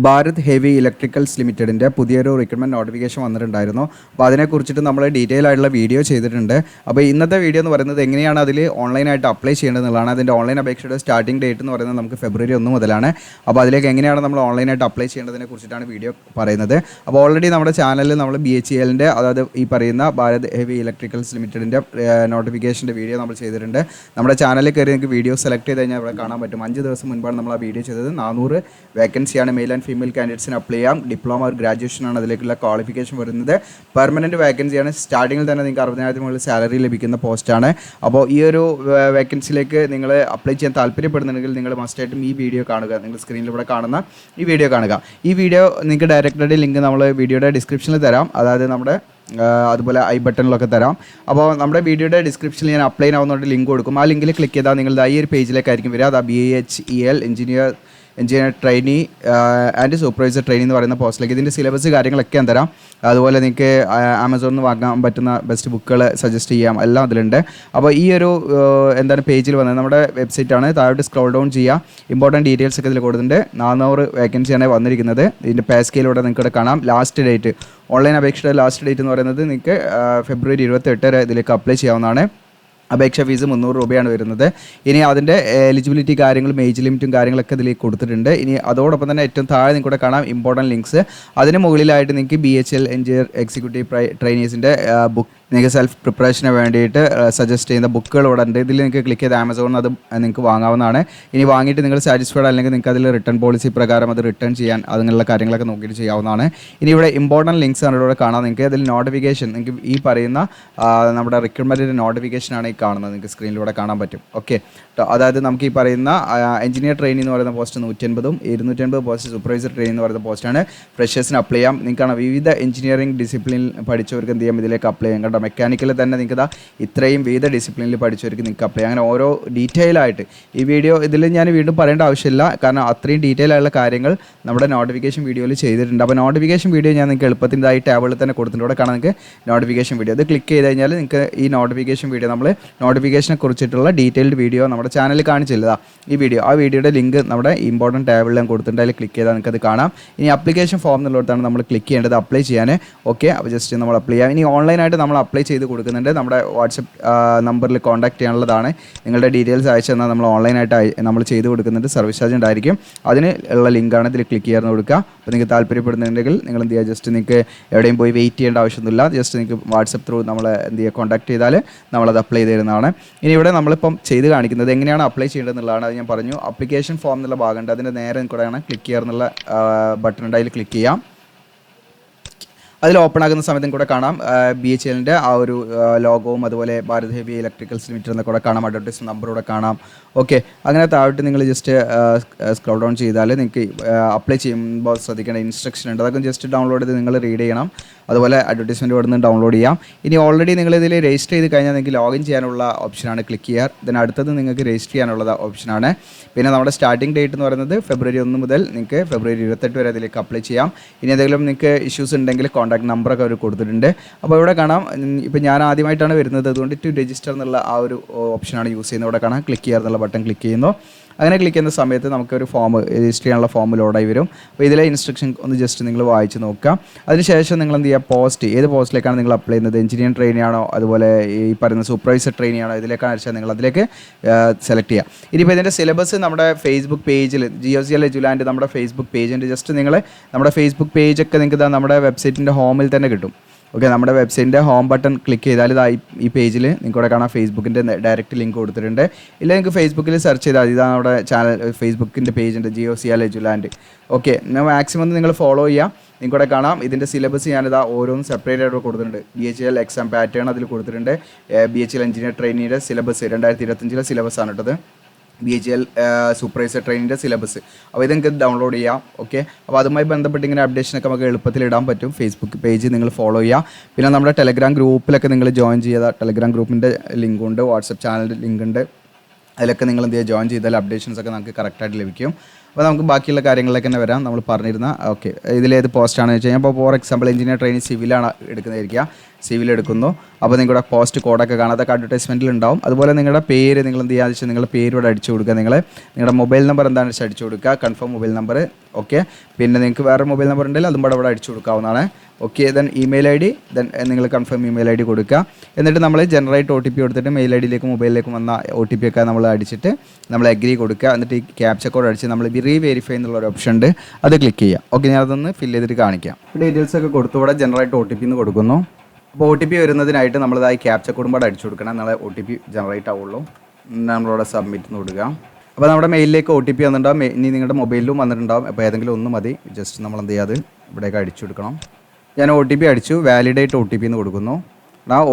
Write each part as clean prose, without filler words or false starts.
Bharat heavy electricals ലിമിറ്റഡിൻ്റെ പുതിയൊരു recruitment notification വന്നിട്ടുണ്ടായിരുന്നു. അപ്പോൾ അതിനെക്കുറിച്ചിട്ട് നമ്മൾ ഡീറ്റെയിൽ ആയിട്ടുള്ള വീഡിയോ ചെയ്തിട്ടുണ്ട്. അപ്പോൾ ഇന്നത്തെ വീഡിയോ എന്ന് പറയുന്നത് എങ്ങനെയാണ് അതിൽ ഓൺലൈനായിട്ട് അപ്ലൈ ചെയ്യേണ്ടതെന്നുള്ളതാണ്. അതിൻ്റെ ഓൺലൈൻ അപേക്ഷയുടെ സ്റ്റാർട്ടിംഗ് ഡേറ്റ് എന്ന് പറയുന്നത് നമുക്ക് ഫെബ്രുവരി 1 മുതലാണ്. അപ്പോൾ അതിലേക്ക് എങ്ങനെയാണ് നമ്മൾ ഓൺലൈനായിട്ട് അപ്ലൈ ചെയ്യേണ്ടതിനെ കുറിച്ചിട്ടാണ് വീഡിയോ പറയുന്നത്. അപ്പോൾ ഓൾറെഡി നമ്മുടെ ചാനലിൽ നമ്മൾ BHELൻ്റെ അതായത് ഈ പറയുന്ന ഭാരത് ഹെവി ഇലക്ട്രിക്കൽസ് ലിമിറ്റഡിൻ്റെ നോട്ടിഫിക്കേഷൻ്റെ വീഡിയോ നമ്മൾ ചെയ്തിട്ടുണ്ട്. നമ്മുടെ ചാനലിൽ കയറി നിങ്ങൾക്ക് വീഡിയോ സെലക്ട് ചെയ്ത് കഴിഞ്ഞാൽ ഇവിടെ കാണാൻ പറ്റും. 5 ദിവസം മുൻപാണ് നമ്മൾ ആ വീഡിയോ ചെയ്തത്. 400 വേക്കൻസിയാണ് മെയിൽ ആൻഡ് ഫീമെയിൽ കാൻഡിഡേറ്റ്സിന് അപ്ലൈ ചെയ്യാം. ഡിപ്ലോമ ഒരു ഗ്രാജുവേഷനാണ് അതിലേക്കുള്ള ക്വാളിഫിക്കേഷൻ വരുന്നത്. പെർമനൻറ്റ് വേക്കൻസിയാണ്. സ്റ്റാർട്ടിങ്ങിൽ തന്നെ നിങ്ങൾക്ക് 60,000 മുകളിൽ സാലറി ലഭിക്കുന്ന പോസ്റ്റാണ്. അപ്പോൾ ഈ ഒരു വേക്കൻസിയിലേക്ക് നിങ്ങൾ അപ്ലൈ ചെയ്യാൻ താല്പര്യപ്പെടുന്നുണ്ടെങ്കിൽ നിങ്ങൾ മസ്റ്റായിട്ടും ഈ വീഡിയോ കാണുക. നിങ്ങൾ സ്ക്രീനിലൂടെ കാണുന്ന ഈ വീഡിയോ കാണുക. ഈ വീഡിയോ നിങ്ങൾക്ക് ഡയറക്റ്റായിട്ട് ലിങ്ക് നമ്മൾ വീഡിയോയുടെ ഡിസ്ക്രിപ്ഷനിൽ തരാം. അതായത് നമ്മുടെ അതുപോലെ ഐ ബട്ടണിലൊക്കെ തരാം. അപ്പോൾ നമ്മുടെ വീഡിയോയുടെ ഡിസ്ക്രിപ്ഷനിൽ ഞാൻ അപ്ലൈ ആവുന്നതുകൊണ്ട് ലിങ്ക് കൊടുക്കും. ആ ലിങ്കിൽ ക്ലിക്ക് ചെയ്താൽ നിങ്ങളുടെ ഈ ഒരു പേജിലേക്കായിരിക്കും വരിക. അത് BHEL engineer trainee and supervisor trainee എന്ന് പറയുന്ന പോസ്റ്റിലേക്ക്. ഇതിൻ്റെ സിലബസ് കാര്യങ്ങളൊക്കെ ഞാൻ തരാം. അതുപോലെ നിങ്ങൾക്ക് ആമസോണിൽ നിന്ന് വാങ്ങാൻ പറ്റുന്ന ബെസ്റ്റ് ബുക്കുകൾ സജസ്റ്റ് ചെയ്യാം, എല്ലാം അതിലുണ്ട്. അപ്പോൾ ഈ ഒരു പേജിൽ വന്നത് നമ്മുടെ വെബ്സൈറ്റാണ്. താഴോട്ട് സ്ക്രോൾ ഡൗൺ ചെയ്യുക. ഇമ്പോർട്ടൻറ്റ് ഡീറ്റെയിൽസ് ഒക്കെ ഇതിൽ കൊടുത്തിട്ടുണ്ട്. 400 വേക്കൻസിയാണ് വന്നിരിക്കുന്നത്. ഇതിൻ്റെ പേ സ്കെയിലൂടെ നിങ്ങൾക്ക് കാണാം. ലാസ്റ്റ് ഡേറ്റ് ഓൺലൈൻ അപേക്ഷയുടെ ലാസ്റ്റ് ഡേറ്റ് എന്ന് പറയുന്നത് നിങ്ങൾക്ക് ഫെബ്രുവരി 28 വരെ ഇതിലേക്ക് അപ്ലൈ ചെയ്യാവുന്നതാണ്. അപേക്ഷ ഫീസ് 300 രൂപയാണ് വരുന്നത്. ഇനി അതിൻ്റെ എലിജിബിലിറ്റി കാര്യങ്ങളും ഏജ് ലിമിറ്റും കാര്യങ്ങളൊക്കെ ഇതിലേക്ക് കൊടുത്തിട്ടുണ്ട്. ഇനി അതോടൊപ്പം തന്നെ ഏറ്റവും താഴെ നിങ്ങൾക്ക് കാണാം ഇമ്പോർട്ടൻറ്റ് ലിങ്ക്സ്. അതിന് മുകളിലായിട്ട് നിങ്ങൾക്ക് BHEL എഞ്ചിനീയർ എക്സിക്യൂട്ടീവ് ട്രെയിനീസിൻ്റെ ബുക്ക് നിങ്ങൾക്ക് സെൽഫ് പ്രിപ്പറേഷന് വേണ്ടിയിട്ട് സജസ്റ്റ് ചെയ്യുന്ന ബുക്കുകൾ ഇവിടെ ഉണ്ട്. ഇതിൽ നിങ്ങൾക്ക് ക്ലിക്ക് ചെയ്ത് ആമസോണിൽ അത് നിങ്ങൾക്ക് വാങ്ങാവുന്നതാണ്. ഇനി വാങ്ങിയിട്ട് നിങ്ങൾ സാറ്റിസ്ഫൈഡ് അല്ലെങ്കിൽ നിങ്ങൾക്ക് അതിൽ റിട്ടേൺ പോളിസി പ്രകാരം അത് റിട്ടേൺ ചെയ്യാൻ അങ്ങനെയുള്ള കാര്യങ്ങളൊക്കെ നോക്കിയിട്ട് ചെയ്യാവുന്നതാണ്. ഇനി ഇവിടെ ഇമ്പോർട്ടൻറ്റ് ലിങ്ക്സ് ആണ് ഇവിടെ കാണാം. നിങ്ങൾക്ക് അതിൽ നോട്ടിഫിക്കേഷൻ നിങ്ങൾക്ക് ഈ പറയുന്ന നമ്മുടെ റിക്രൂട്ട്മെൻറ്റിൻ്റെ നോട്ടിഫിക്കേഷനാണ് ഈ കാണുന്നത്. നിങ്ങൾക്ക് സ്ക്രീനിലൂടെ കാണാൻ പറ്റും. ഓക്കെ, അതായത് നമുക്ക് ഈ പറയുന്ന എഞ്ചിനീയർ ട്രെയിനി എന്ന് പറയുന്ന പോസ്റ്റ് 150ഉം 250 പോസ്റ്റ് സൂപ്പർവൈസർ ട്രെയിനി എന്ന് പറയുന്ന പോസ്റ്റാണ്. ഫ്രഷേഴ്സിന് അപ്ലൈ ചെയ്യാം. നിങ്ങൾക്കാണ് വിവിധ എഞ്ചിനീയറിംഗ് ഡിസിപ്ലിനിൽ പഠിച്ചവർക്ക് എന്ത് ചെയ്യാം, ഇതിലേക്ക് അപ്ലൈ ചെയ്യാം. മെക്കാനിക്കൽ തന്നെ നിങ്ങൾക്ക് ഇത്രയും വിവിധ ഡിസിപ്ലിനിൽ പഠിച്ചവർക്ക് നിങ്ങൾക്ക് അപ്ലൈ ചെയ്യാം. അങ്ങനെ ഓരോ ഡീറ്റെയിൽ ആയിട്ട് ഈ വീഡിയോ ഇതിൽ ഞാൻ വീണ്ടും പറയേണ്ട ആവശ്യമില്ല, കാരണം അത്രയും ഡീറ്റെയിൽ ആയുള്ള കാര്യങ്ങൾ നമ്മുടെ നോട്ടിഫിക്കേഷൻ വീഡിയോയിൽ ചെയ്തിട്ടുണ്ട്. അപ്പോൾ നോട്ടിഫിക്കേഷൻ വീഡിയോ ഞാൻ നിങ്ങൾക്ക് എളുപ്പത്തിൻ്റെതായി ടേബിളിൽ തന്നെ കൊടുത്തിട്ടുണ്ട്. ഇവിടെ കാണാൻ നിങ്ങൾക്ക് നോട്ടിഫിക്കേഷൻ വീഡിയോ അത് ക്ലിക്ക് ചെയ്ത് കഴിഞ്ഞാൽ നിങ്ങൾക്ക് ഈ നോട്ടിഫിക്കേഷൻ വീഡിയോ നമ്മൾ നോട്ടിഫിക്കേഷനെ കുറിച്ചിട്ടുള്ള ഡീറ്റെയിൽഡ് വീഡിയോ നമ്മുടെ ചാനലിൽ കാണിച്ചില്ല. ഈ വീഡിയോ ആ വീഡിയോയുടെ ലിങ്ക് നമ്മുടെ ഇമ്പോർട്ടൻറ്റ് ടേബിളിൽ ഞാൻ കൊടുത്തിട്ടുണ്ട്. അതിൽ ക്ലിക്ക് ചെയ്താൽ നിങ്ങൾക്ക് അത് കാണാം. ഇനി അപ്ലിക്കേഷൻ ഫോം എന്നുള്ളതാണ് നമ്മൾ ക്ലിക്ക് ചെയ്യേണ്ടത് അപ്ലൈ ചെയ്യാൻ. ഓക്കെ, അപ്പോൾ ജസ്റ്റ് നമ്മൾ അപ്ലൈ ചെയ്യാം. ഇനി ഓൺലൈനായിട്ട് നമ്മൾ അപ്ലൈ ചെയ്ത് കൊടുക്കുന്നുണ്ട്. നമ്മുടെ വാട്സപ്പ് നമ്പറിൽ കോൺടാക്ട് ചെയ്യാനുള്ളതാണ്. നിങ്ങളുടെ ഡീറ്റെയിൽസ് അയച്ചു തന്നാൽ നമ്മൾ ഓൺലൈനായിട്ട് നമ്മൾ ചെയ്ത് കൊടുക്കുന്നുണ്ട്. സർവീസ് ചാർജ് ഉണ്ടായിരിക്കും. അതിന് ഉള്ള ലിങ്കാണ് ഇതിൽ ക്ലിക്ക് ചെയ്യാൻ കൊടുക്കുക. അപ്പോൾ നിങ്ങൾക്ക് താല്പര്യപ്പെടുന്നുണ്ടെങ്കിൽ നിങ്ങൾ എന്ത് ചെയ്യുക, ജസ്റ്റ് നിങ്ങൾക്ക് എവിടെയും പോയി വെയിറ്റ് ചെയ്യേണ്ട ആവശ്യമൊന്നുമില്ല. ജസ്റ്റ് നിങ്ങൾക്ക് വാട്സപ്പ് ത്രൂ നമ്മൾ എന്ത് ചെയ്യുക കോൺടാക്ട് ചെയ്താൽ നമ്മളത് അപ്ലൈ ചെയ്ത് തരുന്നതാണ്. ഇനി ഇവിടെ നമ്മളിപ്പം ചെയ്ത് കാണിക്കുന്നത് എങ്ങനെയാണ് അപ്ലൈ ചെയ്യേണ്ടതെന്നുള്ളതാണ്. അത് ഞാൻ പറഞ്ഞു. അപ്ലിക്കേഷൻ ഫോം എന്നുള്ള ഭാഗമുണ്ട്. അതിൻ്റെ നേരെ കൂടെയാണ് ക്ലിക്ക് ചെയ്യാറുള്ള ബട്ടൺ ഉണ്ട്. അതിൽ ക്ലിക്ക് ചെയ്യാം. അതിൽ ഓപ്പൺ ആകുന്ന സമയത്തും കൂടെ കാണാം BHELൻ്റെ ആ ഒരു ലോഗോവും അതുപോലെ ഭാരത് ഹെവി ഇലക്ട്രിക്കൽസ് ലിമിറ്റഡ് എന്നൊക്കെ കൂടെ കാണാം. അഡ്വർടൈസ് നമ്പറൂടെ കാണാം. ഓക്കെ, അങ്ങനെ താഴോട്ട് നിങ്ങൾ ജസ്റ്റ് സ്ക്രോൾ ഡൗൺ ചെയ്താൽ നിങ്ങൾക്ക് അപ്ലൈ ചെയ്യുമ്പോൾ ശ്രദ്ധിക്കേണ്ട ഇൻസ്ട്രക്ഷൻ ഉണ്ട്. അതൊക്കെ ജസ്റ്റ് ഡൗൺലോഡ് ചെയ്ത് നിങ്ങൾ റീഡ് ചെയ്യണം. അതുപോലെ അഡ്വർടൈസ്മെൻറ്റ് ഇവിടെ നിന്ന് ഡൗൺലോഡ് ചെയ്യാം. ഇനി ഓൾറെഡി നിങ്ങൾ ഇതിൽ രജിസ്റ്റർ ചെയ്ത് കഴിഞ്ഞാൽ നിങ്ങൾക്ക് ലോഗിൻ ചെയ്യാനുള്ള ഓപ്ഷനാണ് ക്ലിക്ക് ചെയ്യുക. ഇതിന് അടുത്തത് നിങ്ങൾക്ക് രജിസ്റ്റർ ചെയ്യാനുള്ള ഓപ്ഷനാണ്. പിന്നെ നമ്മുടെ സ്റ്റാർട്ടിംഗ് ഡേറ്റ് എന്ന് പറയുന്നത് ഫെബ്രുവരി 1 മുതൽ നിങ്ങൾക്ക് ഫെബ്രുവരി 28 വരെ അതിലേക്ക് അപ്ലൈ ചെയ്യാം. ഇനി എന്തെങ്കിലും നിങ്ങൾക്ക് ഇഷ്യൂസ് ഉണ്ടെങ്കിൽ കോൺടാക്ട് നമ്പറൊക്കെ അവർ കൊടുത്തിട്ടുണ്ട്. അപ്പോൾ ഇവിടെ കാണാം. ഇപ്പോൾ ഞാൻ ആദ്യമായിട്ടാണ് വരുന്നത്, അതുകൊണ്ട് ടു രജിസ്റ്റർ എന്നുള്ള ആ ഒരു ഓപ്ഷനാണ് യൂസ് ചെയ്യുന്നത്. ഇവിടെ കാണാം ക്ലിക്ക് ചെയ്യാറുള്ള ബട്ടൺ ക്ലിക്ക് ചെയ്യുന്നു. അങ്ങനെ ക്ലിക്ക് ചെയ്യുന്ന സമയത്ത് നമുക്കൊരു ഫോം രജിസ്റ്റർ ചെയ്യാനുള്ള ഫോം ലോഡായി വരും. അപ്പോൾ ഇതിലെ ഇൻസ്ട്രക്ഷൻ ഒന്ന് ജസ്റ്റ് നിങ്ങൾ വായിച്ച് നോക്കുക. അതിനുശേഷം നിങ്ങൾ എന്ത് ചെയ്യുക, പോസ്റ്റ് ഏത് പോസ്റ്റിലേക്കാണ് നിങ്ങൾ അപ്ലൈ ചെയ്യുന്നത്, എഞ്ചിനീയറിംഗ് ട്രെയിനി ആണോ അതുപോലെ ഈ പറയുന്ന സൂപ്പർവൈസർ ട്രെയിനി ആണോ, ഇതിലേക്കാണ് വെച്ചാൽ നിങ്ങൾ അതിലേക്ക് സെലക്ട് ചെയ്യുക. ഇനിയിപ്പോൾ ഇതിൻ്റെ സിലബസ് നമ്മുടെ ഫേസ്ബുക്ക് പേജിൽ GOCL എജുലാൻഡ് നമ്മുടെ ഫേസ്ബുക്ക് പേജുണ്ട്. ജസ്റ്റ് നിങ്ങൾ നമ്മുടെ ഫേസ്ബുക്ക് പേജൊക്കെ നിങ്ങൾക്ക് നമ്മുടെ വെബ്സൈറ്റിൻ്റെ ഹോമിൽ തന്നെ കിട്ടും. ഓക്കെ, നമ്മുടെ വെബ്സൈറ്റിൻ്റെ ഹോം ബട്ടൺ ക്ലിക്ക് ചെയ്താൽ ഇതാ ഈ പേജിൽ നിങ്ങൾക്ക് ഇവിടെ കാണാം ഫേസ്ബുക്കിൻ്റെ ഡയറക്റ്റ് ലിങ്ക് കൊടുത്തിട്ടുണ്ട്. ഇല്ല നിങ്ങൾക്ക് ഫേസ്ബുക്കിൽ സെർച്ച് ചെയ്താൽ ഇതാണ് നമ്മുടെ ചാനൽ ഫേസ്ബുക്കിൻ്റെ പേജുണ്ട് GOCL എജുലാൻഡ്. ഓക്കെ, മാക്സിമം നിങ്ങൾ ഫോളോ ചെയ്യാം. നിങ്ങൾക്കിവിടെ കാണാം ഇതിൻ്റെ സിലബസ് ഞാനിതാ ഓരോന്നും സെപ്പറേറ്റ് ആയിട്ട് കൊടുത്തിട്ടുണ്ട്. BHEL എക്സാം പാറ്റേൺ അതിൽ കൊടുത്തിട്ടുണ്ട്. BHEL എഞ്ചിനീയർ ട്രെയിനിയുടെ സിലബസ് 2025 സിലബസ് ആണ് കേട്ടത്. BHEL സൂപ്പർവൈസർ ട്രെയിനിൻ്റെ സിലബസ്. അപ്പോൾ ഇത് നിങ്ങൾക്ക് ഡൗൺലോഡ് ചെയ്യാം. ഓക്കെ, അപ്പോൾ അതുമായി ബന്ധപ്പെട്ട് ഇങ്ങനെ അപ്ഡേഷനൊക്കെ നമുക്ക് എളുപ്പത്തിൽ ഇടാൻ പറ്റും. ഫേസ്ബുക്ക് പേജ് നിങ്ങൾ ഫോളോ ചെയ്യുക. പിന്നെ നമ്മുടെ ടെലഗ്രാം ഗ്രൂപ്പിലൊക്കെ നിങ്ങൾ ജോയിൻ ചെയ്ത ടെലഗ്രാം ഗ്രൂപ്പിൻ്റെ ലിങ്ക് ഉണ്ട്, വാട്സപ്പ് ചാനലിൻ്റെ ലിങ്ക് ഉണ്ട്. അതിലൊക്കെ നിങ്ങൾ എന്ത് ചെയ്യുക, ജോയിൻ ചെയ്താൽ അപ്ഡേഷൻസൊക്കെ നമുക്ക് കറക്റ്റായിട്ട് ലഭിക്കും. അപ്പോൾ നമുക്ക് ബാക്കിയുള്ള കാര്യങ്ങളിലേക്ക് തന്നെ വരാം. നമ്മൾ പറഞ്ഞിരുന്ന ഓക്കെ ഇതിലേത് പോസ്റ്റാണെന്ന് വെച്ച് കഴിഞ്ഞാൽ ഇപ്പോൾ ഫോർ എക്സാമ്പിൾ എഞ്ചിനീയർ ട്രെയിനിങ് സിവിലാണ് എടുക്കുന്നതായിരിക്കുക. സിവിലെടുക്കുന്നു. അപ്പോൾ നിങ്ങളുടെ പോസ്റ്റ് കോഡൊക്കെ കാണാം, അതൊക്കെ അഡ്വർടൈസ്മെൻറ്റിൽ ഉണ്ടാവും. അതുപോലെ നിങ്ങളുടെ പേര് നിങ്ങൾ എന്ത് ചെയ്യാന്ന് വെച്ചാൽ നിങ്ങളുടെ പേര് ഇവിടെ അടിച്ചു കൊടുക്കുക. നിങ്ങളുടെ മൊബൈൽ നമ്പർ എന്താണെന്ന് വെച്ചാൽ അടിച്ചു കൊടുക്കുക, കൺഫേം മൊബൈൽ നമ്പർ. ഓക്കെ, പിന്നെ നിങ്ങൾക്ക് വേറെ മൊബൈൽ നമ്പർ ഉണ്ടെങ്കിൽ അതും ഇവിടെ അടിച്ചു കൊടുക്കാവുന്നതാണ്. Okay, then email I D, then നിങ്ങൾ കൺഫേം ഇമെയിൽ ഐ ഡി കൊടുക്കുക. എന്നിട്ട് നമ്മൾ ജനറേറ്റ് OTP കൊടുത്തിട്ട് മെയിൽ ഐ ഡിയിലേക്കും മൊബൈലിലേക്കും വന്ന OTP ഒക്കെ നമ്മൾ അടിച്ചിട്ട് നമ്മൾ അഗ്രി കൊടുക്കുക. എന്നിട്ട് ഈ ക്യാപ്ച കോഡ് അടിച്ച് നമ്മൾ റീവെരിഫൈ എന്നുള്ളൊരു ഓപ്ഷൻ ഉണ്ട്, അത് ക്ലിക്ക് ചെയ്യുക. ഓക്കെ, ഞാൻ അതൊന്ന് ഫില്ല് ചെയ്തിട്ട് കാണിക്കാം. ഡീറ്റെയിൽസ് ഒക്കെ കൊടുത്തു ഇവിടെ ജനറേറ്റ് OTP എന്ന് കൊടുക്കുന്നു. അപ്പോൾ OTP വരുന്നതിനായിട്ട് നമ്മളിതായി ക്യാപ്ച കോഡും കൂടെ അടിച്ചു കൊടുക്കണം, എന്നാലേ OTP ജനറേറ്റ് ആവുള്ളൂ. നമ്മളിവിടെ സബ്മിറ്റ് എന്ന് കൊടുക്കുക. അപ്പോൾ നമ്മുടെ മെയിലിലേക്ക് OTP വന്നിട്ടുണ്ടാവും, ഇനി നിങ്ങളുടെ മൊബൈലിലും വന്നിട്ടുണ്ടാവും. അപ്പോൾ ഏതെങ്കിലും ഒന്ന് മതി, ജസ്റ്റ് നമ്മൾ എന്ത് ചെയ്യാതെ ഇവിടേക്ക് അടിച്ചു കൊടുക്കണം. ഞാൻ OTP അടിച്ചു, വാലിഡേറ്റ് OTP എന്ന് കൊടുക്കുന്നു.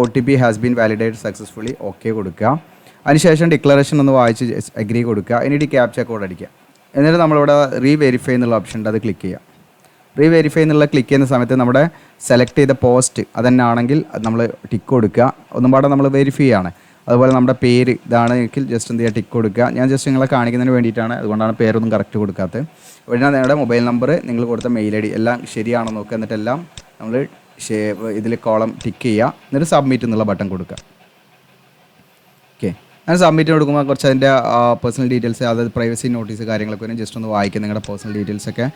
OTP has been validate successfully, okay കൊടുക്കുക. അതിനുശേഷം ഡിക്ലറേഷൻ ഒന്ന് വായിച്ച് അഗ്രി കൊടുക്കുക. എന്നിട്ട് ക്യാപ്ച കോഡ് അടിക്കുക. എന്നിട്ട് നമ്മളിവിടെ റീവെരിഫൈ എന്നുള്ള ഓപ്ഷൻ ഉണ്ട്, അത് ക്ലിക്ക് ചെയ്യുക. റീവെരിഫൈ എന്നുള്ള ക്ലിക്ക് ചെയ്യുന്ന സമയത്ത് നമ്മുടെ സെലക്ട് ചെയ്ത പോസ്റ്റ് അതന്നെ ആണെങ്കിൽ നമ്മൾ ടിക്ക് കൊടുക്കുക. ഒന്നും പാടെ നമ്മൾ വെരിഫൈ ആണ്. അതുപോലെ നമ്മുടെ പേര് ഇതാണ് എങ്കിൽ ജസ്റ്റ് എന്ത് ചെയ്യുക, ടിക്ക് കൊടുക്കുക. ഞാൻ ജസ്റ്റ് നിങ്ങളെ കാണിക്കുന്നതിന് വേണ്ടിയിട്ടാണ്, അതുകൊണ്ടാണ് പേരൊന്നും കറക്റ്റ് കൊടുക്കാത്തത്. ഇവിടെ നിങ്ങളുടെ മൊബൈൽ നമ്പർ, നിങ്ങൾ കൊടുത്ത മെയിൽ ഐ ഡി എല്ലാം ശരിയാണോ നോക്കുക. എന്നിട്ടെല്ലാം നമ്മൾ ഇതിൽ കോളം ടിക്ക് ചെയ്യുക. എന്നിട്ട് സബ്മിറ്റ് എന്നുള്ള ബട്ടൺ കൊടുക്കുക. ഓക്കെ, അങ്ങനെ സബ്മിറ്റ് കൊടുക്കുമ്പോൾ കുറച്ച് അതിൻ്റെ പേഴ്സണൽ ഡീറ്റെയിൽസ്, അതായത് പ്രൈവസി നോട്ടീസ് കാര്യങ്ങളൊക്കെ വരും. ജസ്റ്റ് ഒന്ന് വായിക്കുക. നിങ്ങളുടെ പേഴ്സണൽ ഡീറ്റെയിൽസൊക്കെ